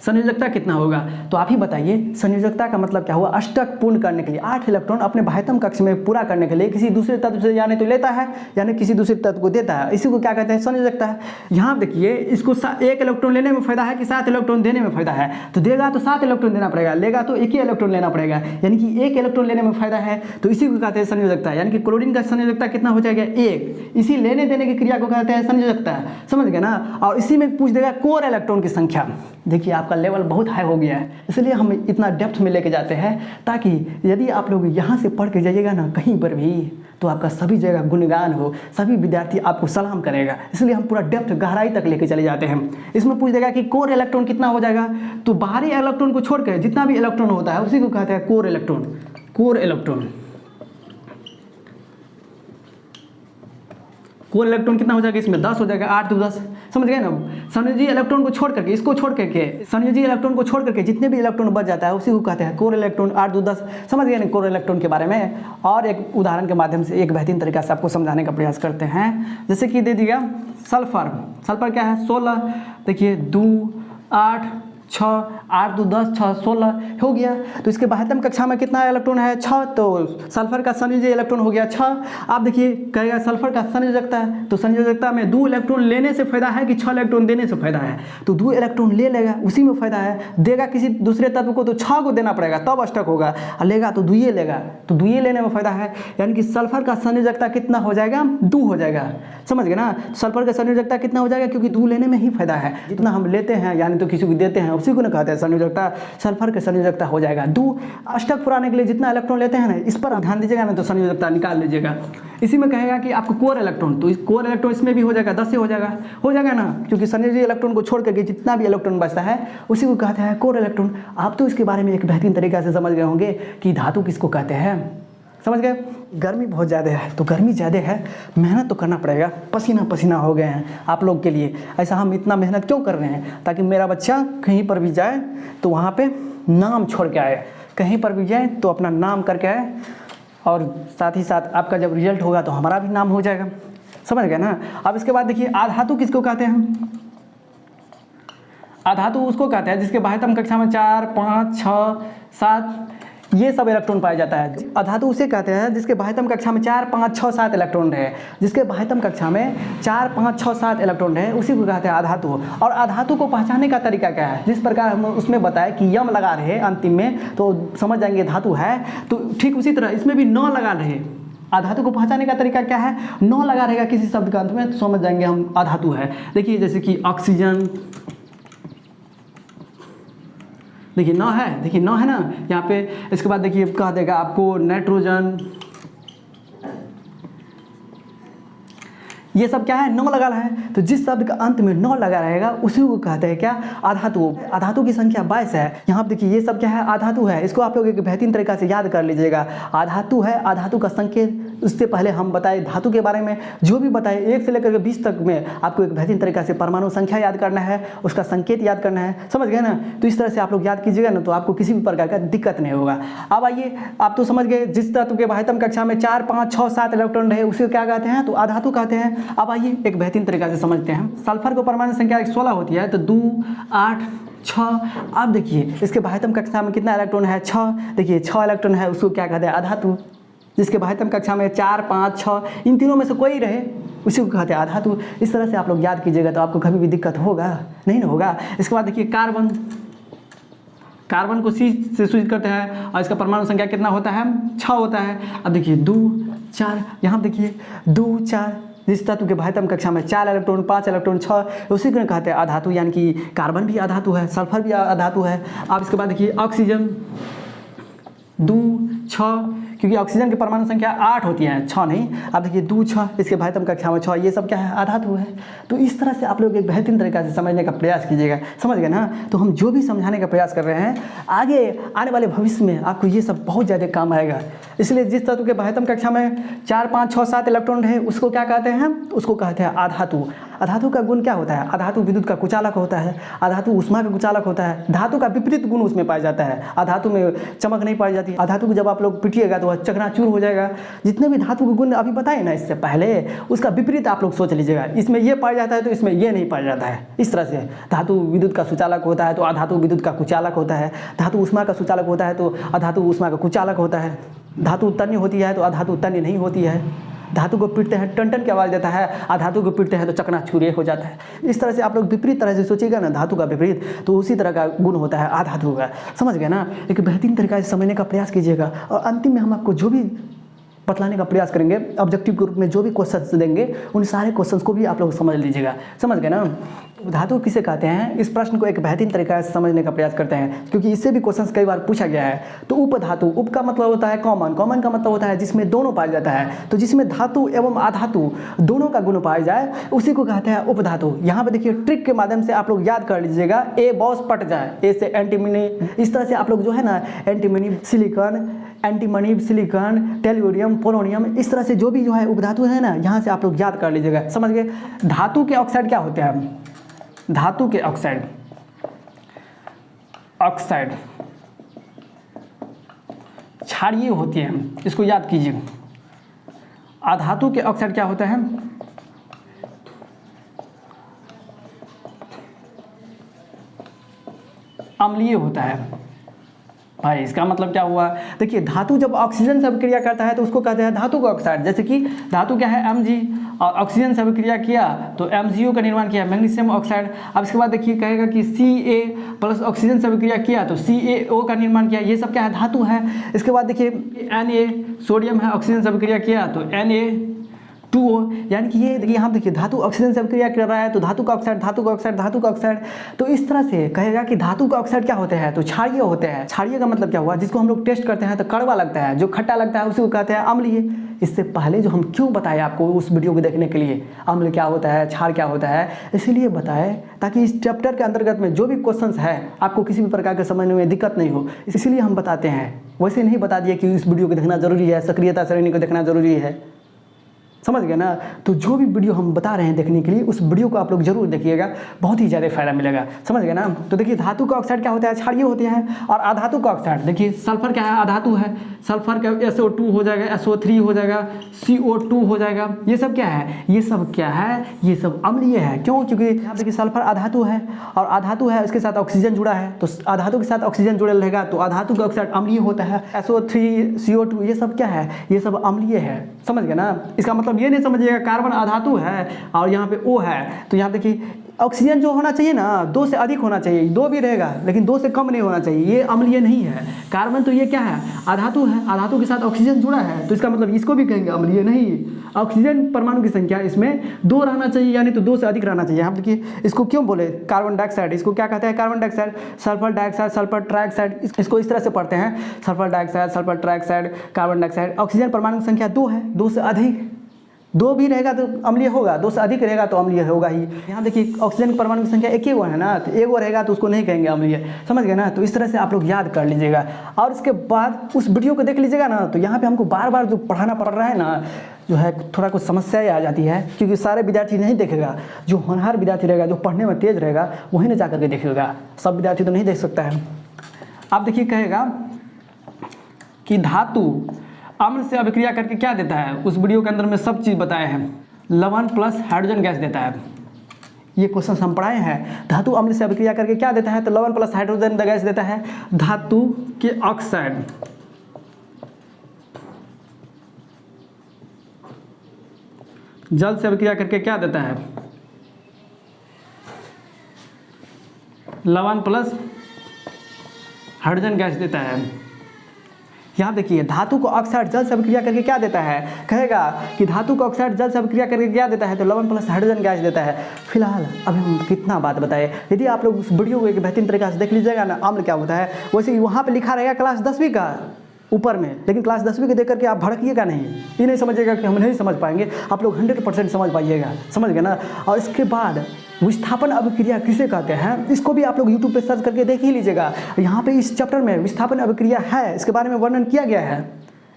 संयोजकता कितना होगा, तो आप ही बताइए। संयोजकता का मतलब क्या हुआ, अष्टक पूर्ण करने के लिए 8 इलेक्ट्रॉन अपने बाह्यतम कक्ष में पूरा करने के लिए किसी दूसरे तत्व से यानी तो लेता है, यानी किसी दूसरे तत्व को देता है, इसी को क्या कहते हैं, संयोजकता है। यहाँ देखिए इसको 1 इलेक्ट्रॉन लेने में फायदा है कि 7 इलेक्ट्रॉन देने में फायदा है, तो देगा तो 7 इलेक्ट्रॉन देना पड़ेगा, लेगा तो 1 ही इलेक्ट्रॉन लेना पड़ेगा, यानी कि 1 इलेक्ट्रॉन लेने में फायदा है, तो इसी को कहते हैं संयोजकता। यानी कि क्लोरीन का संयोजकता कितना हो जाएगा, 1। इसी लेने देने की क्रिया को कहते हैं संयोजकता। समझ गए ना। और इसी में पूछ देगा कोर इलेक्ट्रॉन की संख्या। देखिए आपका लेवल बहुत हाई हो गया है, इसलिए हम इतना डेप्थ में लेके जाते हैं, ताकि यदि आप लोग यहाँ से पढ़ के जाइएगा ना कहीं पर भी, तो आपका सभी जगह गुणगान हो, सभी विद्यार्थी आपको सलाम करेगा। इसलिए हम पूरा डेप्थ गहराई तक लेके चले जाते हैं। इसमें पूछ देगा कि कोर इलेक्ट्रॉन कितना हो जाएगा, तो बाहरी इलेक्ट्रॉन को छोड़कर जितना भी इलेक्ट्रॉन होता है उसी को कहते हैं core electron. Core electron, core electron कितना हो जाएगा, इसमें 10 हो जाएगा, 8 2 10। समझ गए ना। संयोजी इलेक्ट्रॉन को छोड़ करके, इसको छोड़ करके, संयोजी इलेक्ट्रॉन को छोड़ करके जितने भी इलेक्ट्रॉन बच जाता है उसी को कहते हैं कोर इलेक्ट्रॉन। 8 2 10। समझ गए ना कोर इलेक्ट्रॉन के बारे में। और एक उदाहरण के माध्यम से एक बेहतरीन तरीका से आपको समझाने का प्रयास करते हैं। जैसे कि दे दिया सल्फर, सल्फर क्या है, 16। देखिए 2 8 6 8 2 10 6 16 हो गया। तो इसके बाह्यतम कक्षा में कितना इलेक्ट्रॉन है, 6, तो सल्फर का संयोजी इलेक्ट्रॉन हो गया 6। आप देखिए कहेगा सल्फर का संयोजकता है, तो संयोजकता में 2 इलेक्ट्रॉन लेने से फायदा है कि 6 इलेक्ट्रॉन देने से फायदा है, तो 2 इलेक्ट्रॉन ले लेगा, उसी में फायदा है। देगा किसी दूसरे तत्व को तो 6 को देना पड़ेगा तब अष्टक होगा, और लेगा तो 2 ही लेगा, तो 2 ही लेने में फायदा है। यानी कि सल्फर का संयोजकता कितना हो जाएगा, 2 हो जाएगा। समझ गए ना। सल्फर का संयोजकता कितना हो जाएगा, क्योंकि 2 लेने में ही फायदा है, जितना हम लेते हैं यानी तो किसी को देते हैं उसी को ना कहते हैं संयोजकता। सल्फर का संयोजकता हो जाएगा 2। अष्टक पुराने के लिए जितना इलेक्ट्रॉन लेते हैं ना, इस पर ध्यान दीजिएगा ना, तो संयोजकता निकाल लीजिएगा। इसी में कहेगा कि आपको कोर इलेक्ट्रॉन, तो इस कोर इलेक्ट्रॉन इसमें भी हो जाएगा, 10 से हो जाएगा ना, क्योंकि संयोजी इलेक्ट्रॉन को छोड़ करके जितना भी इलेक्ट्रॉन बचता है उसी को कहते हैं कोर इलेक्ट्रॉन। आप तो इसके बारे में एक बेहतरीन तरीके से समझ गए होंगे कि धातु किसको कहते हैं। समझ गए। गर्मी बहुत ज़्यादा है, तो गर्मी ज़्यादा है, मेहनत तो करना पड़ेगा, पसीना पसीना हो गए हैं आप लोग के लिए। ऐसा हम इतना मेहनत क्यों कर रहे हैं, ताकि मेरा बच्चा कहीं पर भी जाए तो वहाँ पे नाम छोड़ के आए, कहीं पर भी जाए तो अपना नाम करके आए, और साथ ही साथ आपका जब रिजल्ट होगा तो हमारा भी नाम हो जाएगा। समझ गए ना। अब इसके बाद देखिए अधातु किसको कहते हैं। अधातु उसको कहते हैं जिसके बाह्यतम कक्षा में 4 5 6 7 ये सब इलेक्ट्रॉन पाया जाता है। अधातु उसे कहते हैं जिसके बाह्यतम कक्षा में 4 5 6 7 इलेक्ट्रॉन है, जिसके बाह्यतम कक्षा में 4 5 6 7 इलेक्ट्रॉन है उसी को कहते हैं अधातु। और अधातु को पहचानने का तरीका क्या है, जिस प्रकार हम उसमें बताया कि यम लगा रहे अंतिम में तो समझ जाएंगे धातु है, तो ठीक उसी तरह इसमें भी 9 लगा रहे। अधातु को पहचानने का तरीका क्या है, 9 लगा रहेगा किसी शब्द का अंत में तो समझ जाएंगे हम अधातु है। देखिए जैसे कि ऑक्सीजन, देखिए 9 है, देखिए 9 है ना यहाँ पे। इसके बाद देखिए कह देगा आपको नाइट्रोजन, ये सब क्या है 9 लगा रहा है। तो जिस शब्द का अंत में 9 लगा रहेगा उसी को कहते हैं क्या आधातु। आधातु की संख्या 22 है। यहाँ पे देखिए ये सब क्या है आधातु है। इसको आप लोग एक बेहतरीन तरीका से याद कर लीजिएगा। आधातु है, आधातु का संकेत। उससे पहले हम बताए धातु के बारे में, जो भी बताए 1 से लेकर 20 तक में आपको एक बेहतरीन तरीका से परमाणु संख्या याद करना है, उसका संकेत याद करना है, समझ गए ना। तो इस तरह से आप लोग याद कीजिएगा ना, तो आपको किसी भी प्रकार का दिक्कत नहीं होगा। अब आइए, आप तो समझ गए जिस तत्व के बाह्यतम कक्षा में 4, 5, 6, 7 इलेक्ट्रॉन रहे उसे क्या कहते हैं, तो आधातु कहते हैं। अब आइए एक बेहतरीन तरीका से समझते हैं। सल्फर को परमाणु संख्या 16 होती है, तो 2, 8, 6। अब देखिए इसके बाह्यतम कक्षा में कितना इलेक्ट्रॉन है, 6। देखिए 6 इलेक्ट्रॉन है, उसको क्या कहते हैं आधातु। जिसके बाह्यतम कक्षा में 4, 5, 6 इन तीनों में से कोई रहे उसी को कहते हैं आधातु। इस तरह से आप लोग याद कीजिएगा तो आपको कभी भी दिक्कत होगा नहीं ना होगा। इसके बाद देखिए कार्बन, कार्बन को C से सूचित करते हैं और इसका परमाणु संख्या कितना होता है 6 होता है। अब देखिए 2, 4, यहाँ देखिए 2, 4, जिस तत्व के बाह्यतम कक्षा में 4 इलेक्ट्रॉन, 5 इलेक्ट्रॉन, 6 उसी को कहते हैं आधातु, यानी कि कार्बन भी आधातु है, सल्फर भी आधातु है। अब इसके बाद देखिए ऑक्सीजन 2, 6, क्योंकि ऑक्सीजन की परमाणु संख्या 8 होती है, 6 नहीं। अब देखिए 2, 6, इसके बाह्यतम कक्षा में 6, ये सब क्या है आधातु है। तो इस तरह से आप लोग एक बेहतरीन तरीका से समझने का प्रयास कीजिएगा, समझ गए ना। तो हम जो भी समझाने का प्रयास कर रहे हैं आगे आने वाले भविष्य में आपको ये सब बहुत ज़्यादा काम आएगा। इसलिए जिस तत्व के बाह्यतम कक्षा में 4, 5, 6, 7 इलेक्ट्रॉन रहे उसको क्या कहते हैं, उसको कहते हैं आधातु। अधातु का गुण क्या होता है, अधातु विद्युत का कुचालक होता है, अधातु ऊष्मा का कुचालक होता है। धातु का विपरीत गुण उसमें पाया जाता है, अधातु में चमक नहीं पाई जाती। अधातु को जब आप लोग पीटिएगा तो वह चकनाचूर हो जाएगा। जितने भी धातु के गुण अभी बताए ना इससे पहले, उसका विपरीत आप लोग सोच लीजिएगा। इसमें ये पाया जाता है तो इसमें ये नहीं पाया जाता है। इस तरह से धातु विद्युत का सुचालक होता है तो अधातु विद्युत का कुचालक होता है। धातु ऊष्मा का सुचालक होता है तो अधातु ऊष्मा का कुचालक होता है। धातु तन्य होती है तो अधातु तन्य नहीं होती है। धातु को पीटते हैं टन टन की आवाज़ देता है, अधातु को पीटते हैं तो चकनाचूर हो जाता है। इस तरह से आप लोग विपरीत तरह से सोचिएगा ना, धातु का विपरीत, तो उसी तरह का गुण होता है आधातु का, समझ गए ना। एक बेहतरीन तरीका से समझने का प्रयास कीजिएगा और अंतिम में हम आपको जो भी बतलाने का प्रयास करेंगे ऑब्जेक्टिव के रूप में, जो भी क्वेश्चंस देंगे उन सारे क्वेश्चंस को भी आप लोग समझ लीजिएगा, समझ गए ना। धातु किसे कहते हैं, इस प्रश्न को एक बेहतरीन तरीका से समझने का प्रयास करते हैं क्योंकि इससे भी क्वेश्चंस कई बार पूछा गया है। तो उपधातु, उप का मतलब होता है कॉमन, कॉमन का मतलब होता है जिसमें दोनों पाया जाता है। तो जिसमें धातु एवं आधातु दोनों का गुण पाया जाए उसी को कहते हैं उपधातु। यहाँ पे देखिए ट्रिक के माध्यम से आप लोग याद कर लीजिएगा, ए बॉस पट जाए, ए से एंटीमनी, इस तरह से आप लोग जो है ना antimony silicon, antimony silicon, tellurium, polonium, इस तरह से जो भी जो है उपधातु है ना, यहाँ से आप लोग याद कर लीजिएगा, समझ गए। धातु के ऑक्साइड क्या होते हैं, धातु के ऑक्साइड, ऑक्साइड क्षारीय होती है, इसको याद कीजिए। अधातु के ऑक्साइड क्या होता है, अम्लीय होता है। भाई इसका मतलब क्या हुआ, देखिए धातु जब ऑक्सीजन से अभिक्रिया करता है तो उसको कहते हैं धातु का ऑक्साइड। जैसे कि धातु क्या है Mg, और ऑक्सीजन से अभिक्रिया किया तो MgO का निर्माण किया, मैग्नीशियम ऑक्साइड। अब इसके बाद देखिए कहेगा कि Ca प्लस ऑक्सीजन से अभिक्रिया किया तो CaO का निर्माण किया, ये सब क्या है धातु है। इसके बाद देखिए Na सोडियम है, ऑक्सीजन से अभिक्रिया किया तो Na2O, यानी कि ये यहाँ देखिए धातु ऑक्सीजन से अभिक्रिया कर रहा है तो धातु का ऑक्साइड, धातु का ऑक्साइड, धातु का ऑक्साइड। तो इस तरह से कहेगा कि धातु का ऑक्साइड क्या होते हैं, तो क्षारीय होते हैं। क्षारीय का मतलब क्या हुआ, जिसको हम लोग टेस्ट करते हैं तो कड़वा लगता है, जो खट्टा लगता है उसी को कहते हैं अम्लीय। इससे पहले जो हम क्यों बताए आपको उस वीडियो को देखने के लिए, अम्ल क्या होता है, क्षार क्या होता है, इसीलिए बताए ताकि इस चैप्टर के अंतर्गत में जो भी क्वेश्चंस है आपको किसी भी प्रकार के समझने में दिक्कत नहीं हो, इसलिए हम बताते हैं। वैसे नहीं बता दिए कि इस वीडियो को देखना जरूरी है, सक्रियता श्रेणी को देखना जरूरी है, समझ गए ना। तो जो भी वीडियो हम बता रहे हैं देखने के लिए उस वीडियो को आप लोग जरूर देखिएगा, बहुत ही ज़्यादा फायदा मिलेगा, समझ गए ना। तो देखिए धातु का ऑक्साइड क्या होता है, क्षारीय होते हैं। और अधातु का ऑक्साइड देखिए सल्फर क्या है, अधातु है, सल्फर का SO2 हो जाएगा, SO3 हो जाएगा, CO2 हो जाएगा। ये सब क्या है, ये सब क्या है, ये सब अम्लीय है। क्यों, क्योंकि यहाँ देखिए सल्फर अधातु है और अधातु है उसके साथ ऑक्सीजन जुड़ा है, तो अधातु के साथ ऑक्सीजन जुड़े रहेगा तो अधातु का ऑक्साइड अम्लीय होता है। SO3 CO2 ये सब क्या है, ये सब अम्लीय है, समझ गए ना। इसका मतलब ये नहीं समझिएगा कार्बन अधातु है और यहाँ पे O है, तो यहाँ देखिए ऑक्सीजन जो होना चाहिए ना 2 से अधिक होना चाहिए, 2 भी रहेगा लेकिन 2 से कम नहीं होना चाहिए, ये अम्लीय नहीं है। कार्बन तो ये क्या है, अधातु है, अधातु के साथ ऑक्सीजन जुड़ा है, तो इसका मतलब इसको भी कहेंगे अम्लीय नहीं। ऑक्सीजन परमाणु की संख्या इसमें 2 रहना चाहिए, यानी तो 2 से अधिक रहना चाहिए। हम देखिए इसको क्यों बोले कार्बन डाइऑक्साइड, इसको क्या कहते हैं, carbon dioxide, sulphur dioxide, sulphur trioxide, इसको इस तरह से पढ़ते हैं, sulphur dioxide, sulphur trioxide, carbon dioxide. Oxygen परमाणु की संख्या 2 है, 2 से अधिक, 2 भी रहेगा तो अम्लीय होगा, 2 से अधिक रहेगा तो अम्लीय होगा ही। यहाँ देखिए ऑक्सीजन की परमाणु की संख्या एक ही वो है ना, तो एक वो रहेगा तो उसको नहीं कहेंगे अम्लीय, समझ गए ना। तो इस तरह से आप लोग याद कर लीजिएगा और इसके बाद उस वीडियो को देख लीजिएगा ना। तो यहाँ पे हमको बार बार जो पढ़ाना पड़ रहा है ना, जो है थोड़ा कुछ समस्याएं आ जाती है, क्योंकि सारे विद्यार्थी नहीं देखेगा। जो होनहार विद्यार्थी रहेगा, जो पढ़ने में तेज रहेगा, वही ना जा करके देखेगा, सब विद्यार्थी तो नहीं देख सकता है। आप देखिए कहेगा कि धातु अम्ल से अभिक्रिया करके क्या देता है, उस वीडियो के अंदर में सब चीज़ बताए हैं, लवण प्लस हाइड्रोजन गैस देता है। ये क्वेश्चन हम पढ़ाए हैं, धातु अम्ल से अभिक्रिया करके क्या देता है, तो लवण प्लस हाइड्रोजन गैस देता है। धातु के ऑक्साइड जल से अभिक्रिया करके क्या देता है, लवण प्लस हाइड्रोजन गैस देता है। यहाँ देखिए धातु को ऑक्साइड जल से अभिक्रिया करके क्या देता है, कहेगा कि धातु को ऑक्साइड जल से अभिक्रिया करके क्या देता है, तो लवण प्लस हाइड्रोजन गैस देता है। फिलहाल अभी हम कितना बात बताए, यदि आप लोग उस वीडियो को एक बेहतरीन तरीके से देख लीजिएगा ना, अम्ल क्या होता है, वैसे ही वहाँ पे लिखा रहेगा क्लास 10वीं का ऊपर में, लेकिन क्लास 10वीं के देख करके आप भड़किएगा नहीं, ये नहीं समझिएगा कि हम नहीं समझ पाएंगे, आप लोग 100% समझ पाइएगा, समझ गए ना। और इसके बाद विस्थापन अभिक्रिया किसे कहते हैं, इसको भी आप लोग यूट्यूब पे सर्च करके देख ही लीजिएगा। यहाँ पे इस चैप्टर में विस्थापन अभिक्रिया है, इसके बारे में वर्णन किया गया है,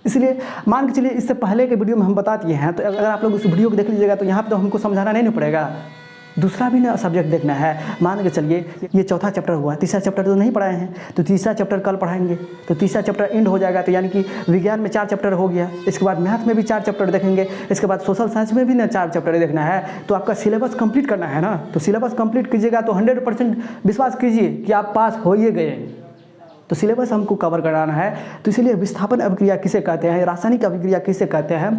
इसलिए मान के चलिए इससे पहले के वीडियो में हम बता दिए हैं। तो अगर आप लोग उस वीडियो को देख लीजिएगा तो यहाँ पे तो हमको समझाना नहीं पड़ेगा, दूसरा भी ना सब्जेक्ट देखना है। मान के चलिए ये चौथा चैप्टर हुआ, तीसरा चैप्टर तो नहीं पढ़ाए हैं, तो तीसरा चैप्टर कल पढ़ाएंगे, तो तीसरा चैप्टर एंड हो जाएगा। तो यानी कि विज्ञान में 4 चैप्टर हो गया, इसके बाद मैथ में भी 4 चैप्टर देखेंगे, इसके बाद सोशल साइंस में भी ना 4 चैप्टर देखना है। तो आपका सिलेबस कंप्लीट करना है ना, तो सिलेबस कंप्लीट कीजिएगा तो 100% विश्वास कीजिए कि आप पास हो ही गए। तो सिलेबस हमको कवर कराना है, तो इसीलिए विस्थापन अभिक्रिया किसे कहते हैं, रासायनिक अभिक्रिया किसे कहते हैं,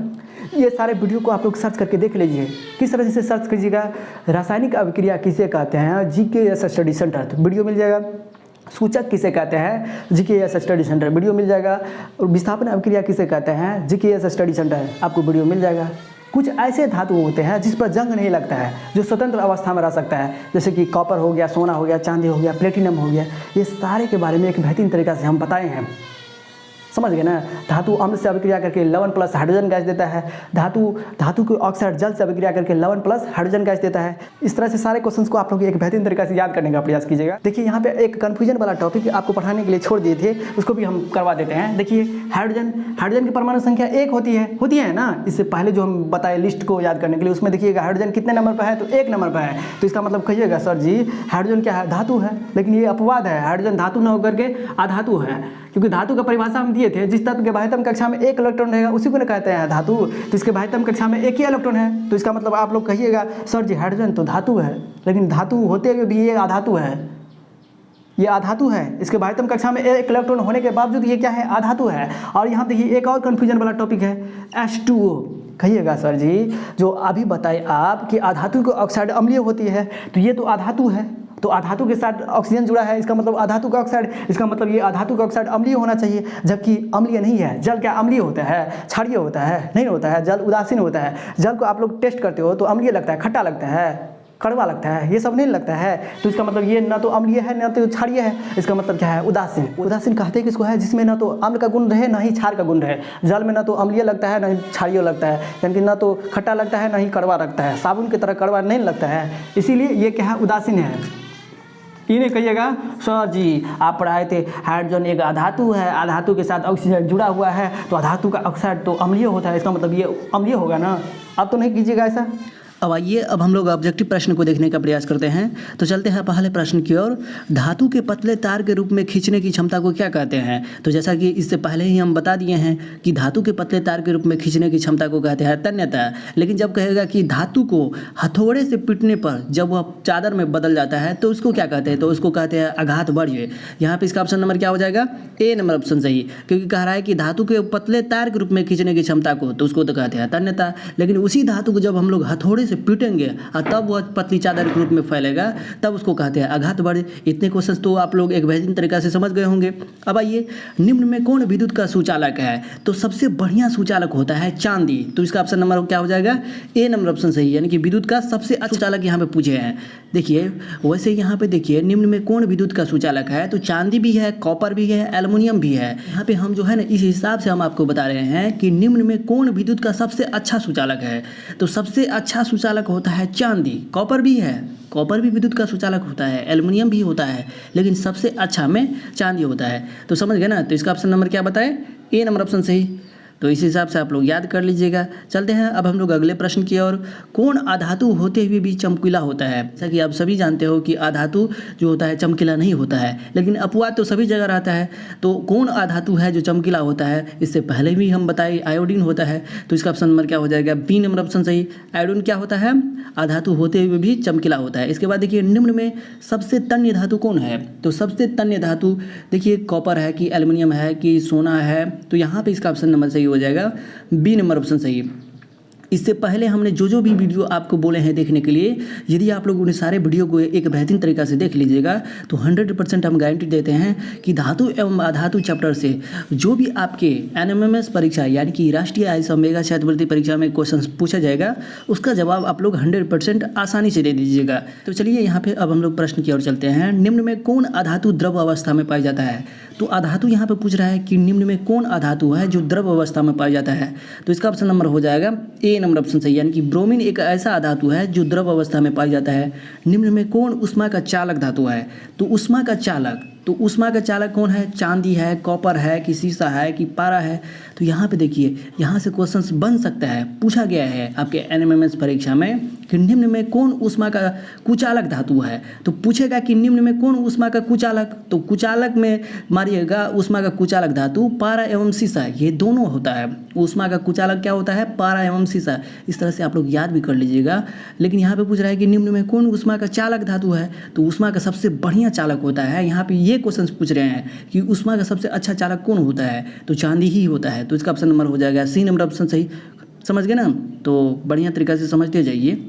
ये सारे वीडियो को आप लोग सर्च करके देख लीजिए। किस तरह से सर्च कीजिएगा, रासायनिक अभिक्रिया किसे कहते हैं, GKS स्टडी सेंटर, तो वीडियो मिल जाएगा। सूचक किसे कहते हैं, GKS स्टडी सेंटर, वीडियो मिल जाएगा। और विस्थापन अभिक्रिया किसे कहते हैं, GKS स्टडी सेंटर, आपको वीडियो मिल जाएगा। कुछ ऐसे धातु होते हैं जिस पर जंग नहीं लगता है, जो स्वतंत्र अवस्था में रह सकता है, जैसे कि कॉपर हो गया, सोना हो गया, चांदी हो गया, प्लेटिनम हो गया, ये सारे के बारे में एक बेहतरीन तरीक़ा से हम बताए हैं, समझ गए ना। धातु अम्ल से अभिक्रिया करके लवण प्लस हाइड्रोजन गैस देता है, धातु को ऑक्साइड जल से अभिक्रिया करके लवण प्लस हाइड्रोजन गैस देता है। इस तरह से सारे क्वेश्चंस को आप लोग एक बेहतरीन तरीके से याद करने का प्रयास कीजिएगा। देखिए यहाँ पे एक कन्फ्यूजन वाला टॉपिक आपको पढ़ाने के लिए छोड़ दिए थे, उसको भी हम करवा देते हैं। देखिए हाइड्रोजन की परमाणु संख्या 1 होती है ना, इससे पहले जो हम बताए लिस्ट को याद करने के लिए, उसमें देखिएगा हाइड्रोजन कितने नंबर पर है, तो 1 नंबर पर है। तो इसका मतलब कहिएगा सर जी हाइड्रोजन क्या है, धातु है, लेकिन ये अपवाद है, हाइड्रोजन धातु न होकर के अधातु है, क्योंकि धातु का परिभाषा हम दिए थे, जिस तत्व के बाह्यतम कक्षा में 1 इलेक्ट्रॉन रहेगा उसी को ना कहते हैं धातु। तो इसके बाह्यतम कक्षा में 1 ही इलेक्ट्रॉन है, तो इसका मतलब आप लोग कहिएगा सर जी हाइड्रोजन तो धातु है, लेकिन धातु होते हुए भी ये अधातु है, ये अधातु है। इसके बाह्यतम कक्षा में 1 इलेक्ट्रॉन होने के बावजूद ये क्या है, अधातु है। और यहाँ देखिए एक और कन्फ्यूजन वाला टॉपिक है, H2O, कहिएगा सर जी जो अभी बताए आप कि अधातु को ऑक्साइड अम्लीय होती है, तो ये तो अधातु है, तो अधातु के साथ ऑक्सीजन जुड़ा है, इसका मतलब अधातु का ऑक्साइड, इसका मतलब ये अधातु का ऑक्साइड अम्लीय होना चाहिए, जबकि अम्लीय नहीं है। जल क्या अम्लीय होता है, क्षारीय होता है, नहीं होता है, जल उदासीन होता है। जल को आप लोग टेस्ट करते हो तो अम्लीय लगता है, खट्टा लगता है, कड़वा लगता है, ये सब नहीं लगता है। तो इसका मतलब ये ना तो अम्लीय है ना तो क्षारीय है, इसका मतलब क्या है, उदासीन। उदासीन कहते हैं किसको है, जिसमें ना तो अम्ल का गुण रहे ना ही क्षार का गुण रहे। जल में ना तो अम्लीय लगता है ना ही क्षारीय लगता है, यानी कि ना तो खट्टा लगता है ना ही कड़वा लगता है, साबुन की तरह कड़वा नहीं लगता है, इसीलिए ये क्या है, उदासीन है। ये नहीं कहिएगा सर जी आप पढ़ाए थे हाइड्रोजन एक अधातु है, अधातु के साथ ऑक्सीजन जुड़ा हुआ है, तो अधातु का ऑक्साइड तो अम्लीय होता है, इसका मतलब ये अम्लीय होगा ना। अब तो नहीं कीजिएगा ऐसा। अब आइए अब हम लोग ऑब्जेक्टिव प्रश्न को देखने का प्रयास करते हैं। तो चलते हैं पहले प्रश्न की ओर। धातु के पतले तार के रूप में खींचने की क्षमता को क्या कहते हैं? तो जैसा कि इससे पहले ही हम बता दिए हैं कि धातु के पतले तार के रूप में खींचने की क्षमता को कहते हैं तन्यता। लेकिन जब कहेगा कि धातु को हथौड़े से पीटने पर जब वह चादर में बदल जाता है तो उसको क्या कहते हैं? तो उसको कहते हैं आघात वर्ज्य। यहाँ पे इसका ऑप्शन नंबर क्या हो जाएगा? ए नंबर ऑप्शन सही, क्योंकि कह रहा है कि धातु के पतले तार के रूप में खींचने की क्षमता को तो उसको तो कहते हैं तन्यता। लेकिन उसी धातु को जब हम लोग हथौड़े से पीटेंगे और तब वह पतली चादर के रूप में फैलेगा, तब उसको कहते हैं आघात बल। इतने क्वेश्चन तो आप लोग एक बेहतरीन तरीका से समझ गए होंगे। अब आइए, निम्न में कौन विद्युत का सुचालक है? तो सबसे बढ़िया सुचालक होता है चांदी। तो इसका ऑप्शन नंबर क्या हो जाएगा? ए नंबर ऑप्शन सही, यानी कि विद्युत का सबसे अच्छा सुचालक यहाँ पे पूछे हैं। देखिए वैसे यहाँ पे देखिए निम्न में कौन विद्युत का सुचालक है, तो चांदी भी है, कॉपर भी है, एल्युमिनियम भी है। यहाँ पे हम जो है ना इस हिसाब से हम आपको बता रहे हैं कि निम्न में कौन विद्युत का सबसे अच्छा सुचालक है। तो सबसे अच्छा सुचालक होता है चांदी। कॉपर भी है, कॉपर भी विद्युत का सुचालक होता है, एल्युमिनियम भी होता है, लेकिन सबसे अच्छा में चांदी होता है। तो समझ गए ना? तो इसका ऑप्शन नंबर क्या बताए? ए नंबर ऑप्शन सही। तो इस हिसाब से आप लोग याद कर लीजिएगा। चलते हैं अब हम लोग अगले प्रश्न की ओर। कौन अधातु होते हुए भी चमकीला होता है? जैसा कि आप सभी जानते हो कि अधातु जो होता है चमकीला नहीं होता है, लेकिन अपवाद तो सभी जगह रहता है। तो कौन अधातु है जो चमकीला होता है? इससे पहले भी हम बताए आयोडीन होता है। तो इसका ऑप्शन नंबर क्या हो जाएगा? बी नंबर ऑप्शन सही। आयोडीन क्या होता है? अधातु होते हुए भी चमकीला होता है। इसके बाद देखिए निम्न में सबसे तन्य धातु कौन है? तो सबसे तन्य धातु देखिए कॉपर है कि एल्युमिनियम है कि सोना है? तो यहाँ पे इसका ऑप्शन नंबर सही हो जाएगा, बी नंबर ऑप्शन सही। इससे पहले हमने जो भी वीडियो आपको बोले हैं देखने के लिए, यदि आप लोग उन सारे वीडियो को एक बेहतरीन तरीका से देख लीजिएगा तो 100% हम गारंटी देते हैं कि धातु एवं अधातु चैप्टर से जो भी आपके एनएमएमएस परीक्षा यानी कि राष्ट्रीय आयुष मेगा छात्रवृत्ति परीक्षा में क्वेश्चन पूछा जाएगा, उसका जवाब आप लोग 100% आसानी से दे दीजिएगा। तो चलिए यहाँ पे अब हम लोग प्रश्न की ओर चलते हैं। निम्न में कौन अधातु द्रव अवस्था में पाया जाता है? तो अधातु यहाँ पे पूछ रहा है कि निम्न में कौन अधातु है जो द्रव अवस्था में पाया जाता है? तो इसका ऑप्शन नंबर हो जाएगा ए नंबर ऑप्शन सही, यानी कि ब्रोमीन एक ऐसा अधातु है जो द्रव अवस्था में पाया जाता है। निम्न में कौन ऊष्मा का चालक धातु है? तो ऊष्मा का चालक, तो ऊष्मा का चालक कौन है? चांदी है, कॉपर है कि सीसा है कि पारा है? तो यहाँ पे देखिए यहाँ से क्वेश्चंस बन सकता है, पूछा गया है आपके एनएमएमएस परीक्षा में कि निम्न में कौन ऊष्मा का कुचालक धातु है। तो पूछेगा कि निम्न में कौन ऊष्मा का कुचालक, तो कुचालक में मारिएगा ऊष्मा का कुचालक धातु पारा एवं सीसा, ये दोनों होता है। ऊष्मा का कुचालक क्या होता है? पारा एवं सीसा। इस तरह से आप लोग याद भी कर लीजिएगा। लेकिन यहाँ पे पूछ रहा है कि निम्न में कौन ऊष्मा का चालक धातु है? तो ऊष्मा का सबसे बढ़िया चालक होता है। यहाँ पे ये क्वेश्चन पूछ रहे हैं कि ऊष्मा का सबसे अच्छा चालक कौन होता है? तो चांदी ही होता है। तो इसका ऑप्शन नंबर हो जाएगा सी नंबर ऑप्शन सही। समझ गए ना? तो बढ़िया तरीका से समझते जाइए।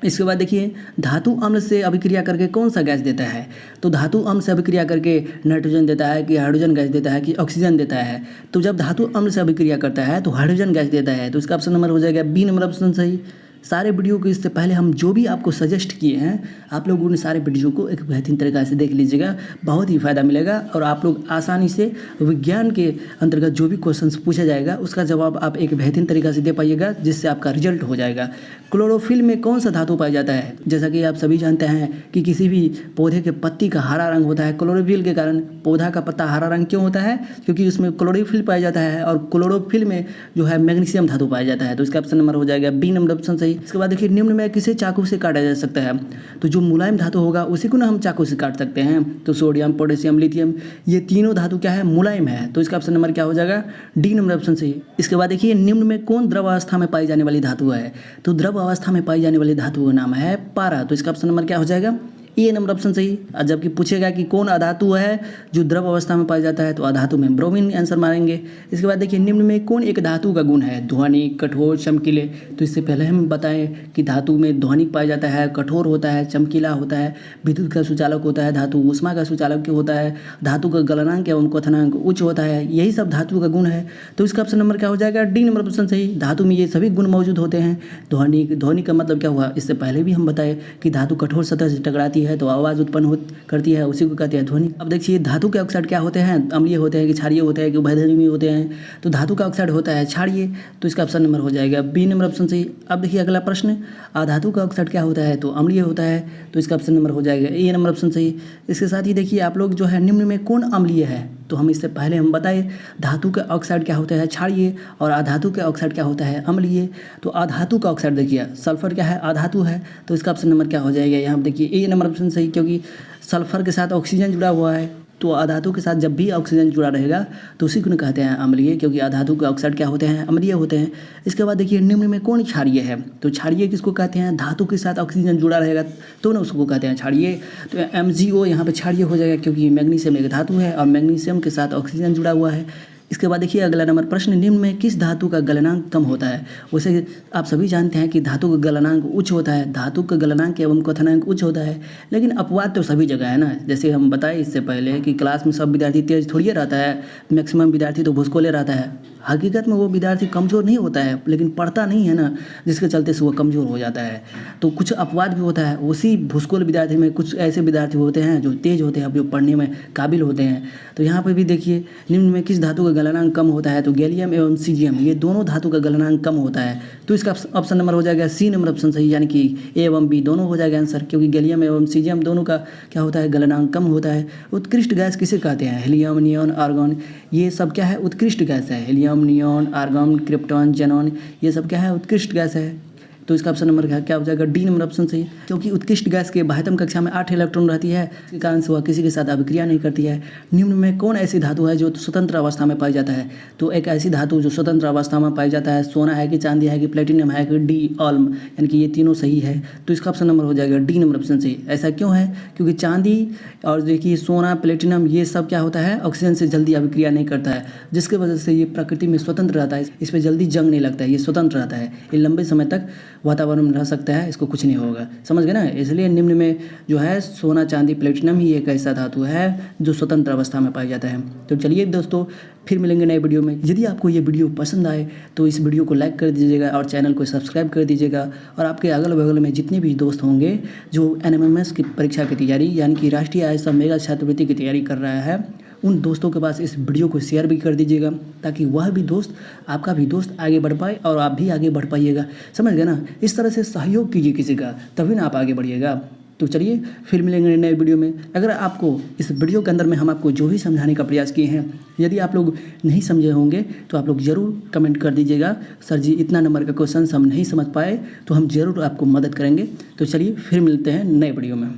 इसके बाद देखिए धातु अम्ल से अभिक्रिया करके कौन सा गैस देता है? तो धातु अम्ल से अभिक्रिया करके नाइट्रोजन देता है कि हाइड्रोजन गैस देता है कि ऑक्सीजन देता है? तो जब धातु अम्ल से अभिक्रिया करता है तो हाइड्रोजन गैस देता है। तो इसका ऑप्शन नंबर हो जाएगा बी नंबर ऑप्शन सही। सारे वीडियो को इससे पहले हम जो भी आपको सजेस्ट किए हैं, आप लोग उन सारे वीडियो को एक बेहतरीन तरीक़ा से देख लीजिएगा, बहुत ही फ़ायदा मिलेगा और आप लोग आसानी से विज्ञान के अंतर्गत जो भी क्वेश्चंस पूछा जाएगा उसका जवाब आप एक बेहतरीन तरीक़ा से दे पाइएगा, जिससे आपका रिजल्ट हो जाएगा। क्लोरोफिल में कौन सा धातु पाया जाता है? जैसा कि आप सभी जानते हैं कि किसी भी पौधे के पत्ती का हरा रंग होता है क्लोरोफिल के कारण। पौधा का पत्ता हरा रंग क्यों होता है? क्योंकि उसमें क्लोरोफिल पाया जाता है और क्लोरोफिल में जो है मैग्नीशियम धातु पाया जाता है। तो इसका ऑप्शन नंबर हो जाएगा बी नंबर ऑप्शन सही। इसके बाद देखिए निम्न में किसे चाकू से काटा जा सकता है? तो जो मुलायम धातु होगा उसी को ना हम चाकू से काट सकते हैं। तो सोडियम, पोटेशियम, लिथियम, ये तीनों धातु क्या है? मुलायम है। तो इसका ऑप्शन नंबर क्या हो जाएगा? डी नंबर ऑप्शन सही। इसके बाद देखिए निम्न में कौन द्रव अवस्था में पाई जाने वाली धातु है? तो द्रव अवस्था में पाई जाने वाली धातु का नाम है पारा। तो इसका ऑप्शन नंबर क्या हो जाएगा? ए नंबर ऑप्शन सही। और जबकि पूछेगा कि कौन अधातु है जो द्रव अवस्था में पाया जाता है, तो अधातु में ब्रोमीन आंसर मारेंगे। इसके बाद देखिए निम्न में कौन एक धातु का गुण है? ध्वनिक, कठोर, चमकीले। तो इससे पहले हम बताएं कि धातु में ध्वनिक पाया जाता है, कठोर होता है, चमकीला होता है, विद्युत का सुचालक होता है, धातु ऊष्मा का सुचालक होता है, धातु का गलनांक एवं क्वथनांक उच्च होता है। यही सब धातु का गुण है। तो इसका ऑप्शन नंबर क्या हो जाएगा? डी नंबर ऑप्शन सही। धातु में ये सभी गुण मौजूद होते हैं। ध्वनि का मतलब क्या हुआ? इससे पहले भी हम बताए कि धातु कठोर सतह से टकराती है तो आवाज़ उत्पन्न करती है, उसी को कहते हैं ध्वनि। अब देखिए धातु के ऑक्साइड क्या होते हैं? अम्लीय होते हैं कि क्षारीय होते हैं कि उभयधर्मी होते हैं? तो धातु का ऑक्साइड होता है क्षारीय। तो इसका ऑप्शन नंबर हो जाएगा बी नंबर ऑप्शन सही। अब देखिए अगला प्रश्न, अधातु का ऑक्साइड क्या होता है? तो अम्लीय होता है। तो इसका ऑप्शन नंबर हो जाएगा ए नंबर ऑप्शन सही। इसके साथ ही देखिए आप लोग जो है निम्न में कौन अम्लीय है? तो हम इससे पहले हम बताए धातु का ऑक्साइड क्या होता है? क्षारीय। और अधातु का ऑक्साइड क्या होता है? अम्लीय। तो अधातु का ऑक्साइड देखिए सल्फर क्या है? अधातु है। तो इसका ऑप्शन नंबर क्या हो जाएगा? यहाँ देखिए ए नंबर ऑप्शन सही, क्योंकि सल्फर के साथ ऑक्सीजन जुड़ा हुआ है। तो अधातु के साथ जब भी ऑक्सीजन जुड़ा रहेगा तो उसी को कहते हैं अम्लीय, क्योंकि अधातु के ऑक्साइड क्या होते हैं? अम्लीय होते हैं। इसके बाद देखिए निम्न में कौन क्षारीय है? तो क्षारीय किसको कहते हैं? धातु के साथ ऑक्सीजन जुड़ा रहेगा तो ना उसको कहते हैं क्षारीय। तो MgO यहाँ पे क्षारीय हो जाएगा, क्योंकि मैग्नीशियम एक धातु है और मैग्नीशियम के साथ ऑक्सीजन जुड़ा हुआ है। इसके बाद देखिए अगला नंबर प्रश्न, निम्न में किस धातु का गलनांक कम होता है। वैसे आप सभी जानते हैं कि धातु का गलनांक उच्च होता है, धातु का गलनांक एवं क्वथनांक उच्च होता है, लेकिन अपवाद तो सभी जगह है ना। जैसे हम बताए इससे पहले कि क्लास में सब विद्यार्थी तेज थोड़ी रहता है, मैक्सिमम विद्यार्थी तो भूसकोले रहता है। हकीकत में वो विद्यार्थी कमज़ोर नहीं होता है, लेकिन पढ़ता नहीं है ना, जिसके चलते से वो कमज़ोर हो जाता है। तो कुछ अपवाद भी होता है, उसी भूसकोल विद्यार्थी में कुछ ऐसे विद्यार्थी होते हैं जो तेज होते हैं, जो पढ़ने में काबिल होते हैं। तो यहाँ पर भी देखिए निम्न में किस धातु का गलनांक कम होता है, तो गैलियम एवं सीजियम, ये दोनों धातु का गलनांक कम होता है। तो इसका ऑप्शन नंबर हो जाएगा सी नंबर ऑप्शन सही, यानी कि ए एवं बी दोनों हो जाएगा आंसर, क्योंकि गैलियम एवं सीजियम दोनों का क्या होता है, गलनांक कम होता है। उत्कृष्ट गैस किसे कहते हैं, हीलियम, नियॉन, आर्गन, ये सब क्या है, उत्कृष्ट गैस है। Helium, neon, argon, krypton, xenon, ये सब क्या है, उत्कृष्ट गैस है। तो इसका ऑप्शन नंबर क्या हो जाएगा, डी नंबर ऑप्शन सही, क्योंकि उत्कृष्ट गैस के बाह्यतम कक्षा में 8 इलेक्ट्रॉन रहती है, इसके कारण से वह किसी के साथ अभिक्रिया नहीं करती है। निम्न में कौन ऐसी धातु है जो स्वतंत्र अवस्था में पाई जाता है, तो एक ऐसी धातु जो स्वतंत्र अवस्था में पाई जाता है, सोना है कि चांदी है कि प्लेटिनम है कि डी ऑल्म, यानी कि ये तीनों सही है। तो इसका ऑप्शन नंबर हो जाएगा डी नंबर ऑप्शन सही। ऐसा क्यों है, क्योंकि चांदी और देखिए सोना, प्लेटिनम, ये सब क्या होता है, ऑक्सीजन से जल्दी अभिक्रिया नहीं करता है, जिसके वजह से ये प्रकृति में स्वतंत्र रहता है, इस पर जल्दी जंग नहीं लगता है, ये स्वतंत्र रहता है, ये लंबे समय तक वातावरण में रह सकता है, इसको कुछ नहीं होगा, समझ गए ना। इसलिए निम्न में जो है सोना, चांदी, प्लेटिनम ही एक ऐसा धातु है जो स्वतंत्र अवस्था में पाया जाता है। तो चलिए दोस्तों, फिर मिलेंगे नए वीडियो में। यदि आपको ये वीडियो पसंद आए तो इस वीडियो को लाइक कर दीजिएगा और चैनल को सब्सक्राइब कर दीजिएगा। और आपके अगल बगल में जितने भी दोस्त होंगे जो NMMS की परीक्षा की तैयारी, यानी कि राष्ट्रीय आय मेगा छात्रवृत्ति की तैयारी कर रहा है, उन दोस्तों के पास इस वीडियो को शेयर भी कर दीजिएगा, ताकि वह भी दोस्त, आपका भी दोस्त आगे बढ़ पाए और आप भी आगे बढ़ पाइएगा, समझ गए ना। इस तरह से सहयोग कीजिए किसी का, तभी ना आप आगे बढ़िएगा। तो चलिए फिर मिलेंगे नए वीडियो में। अगर आपको इस वीडियो के अंदर में हम आपको जो भी समझाने का प्रयास किए हैं, यदि आप लोग नहीं समझे होंगे तो आप लोग ज़रूर कमेंट कर दीजिएगा, सर जी इतना नंबर का क्वेश्चन हम नहीं समझ पाए, तो हम ज़रूर आपको मदद करेंगे। तो चलिए फिर मिलते हैं नए वीडियो में।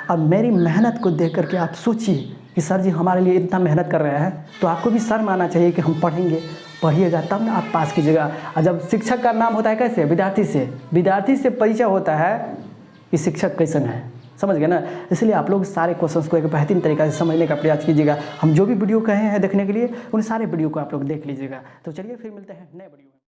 अब मेरी मेहनत को देख करके आप सोचिए कि सर जी हमारे लिए इतना मेहनत कर रहे हैं, तो आपको भी शर्म आना चाहिए कि हम पढ़ेंगे, पढ़िएगा तब ना आप पास कीजिएगा। और जब शिक्षक का नाम होता है कैसे, विद्यार्थी से परिचय होता है कि शिक्षक कैसन है, समझ गए ना। इसलिए आप लोग सारे क्वेश्चंस को एक बेहतरीन तरीक़ा से समझने का प्रयास कीजिएगा। हम जो भी वीडियो कहे हैं देखने के लिए, उन सारे वीडियो को आप लोग देख लीजिएगा। तो चलिए फिर मिलते हैं नए वीडियो।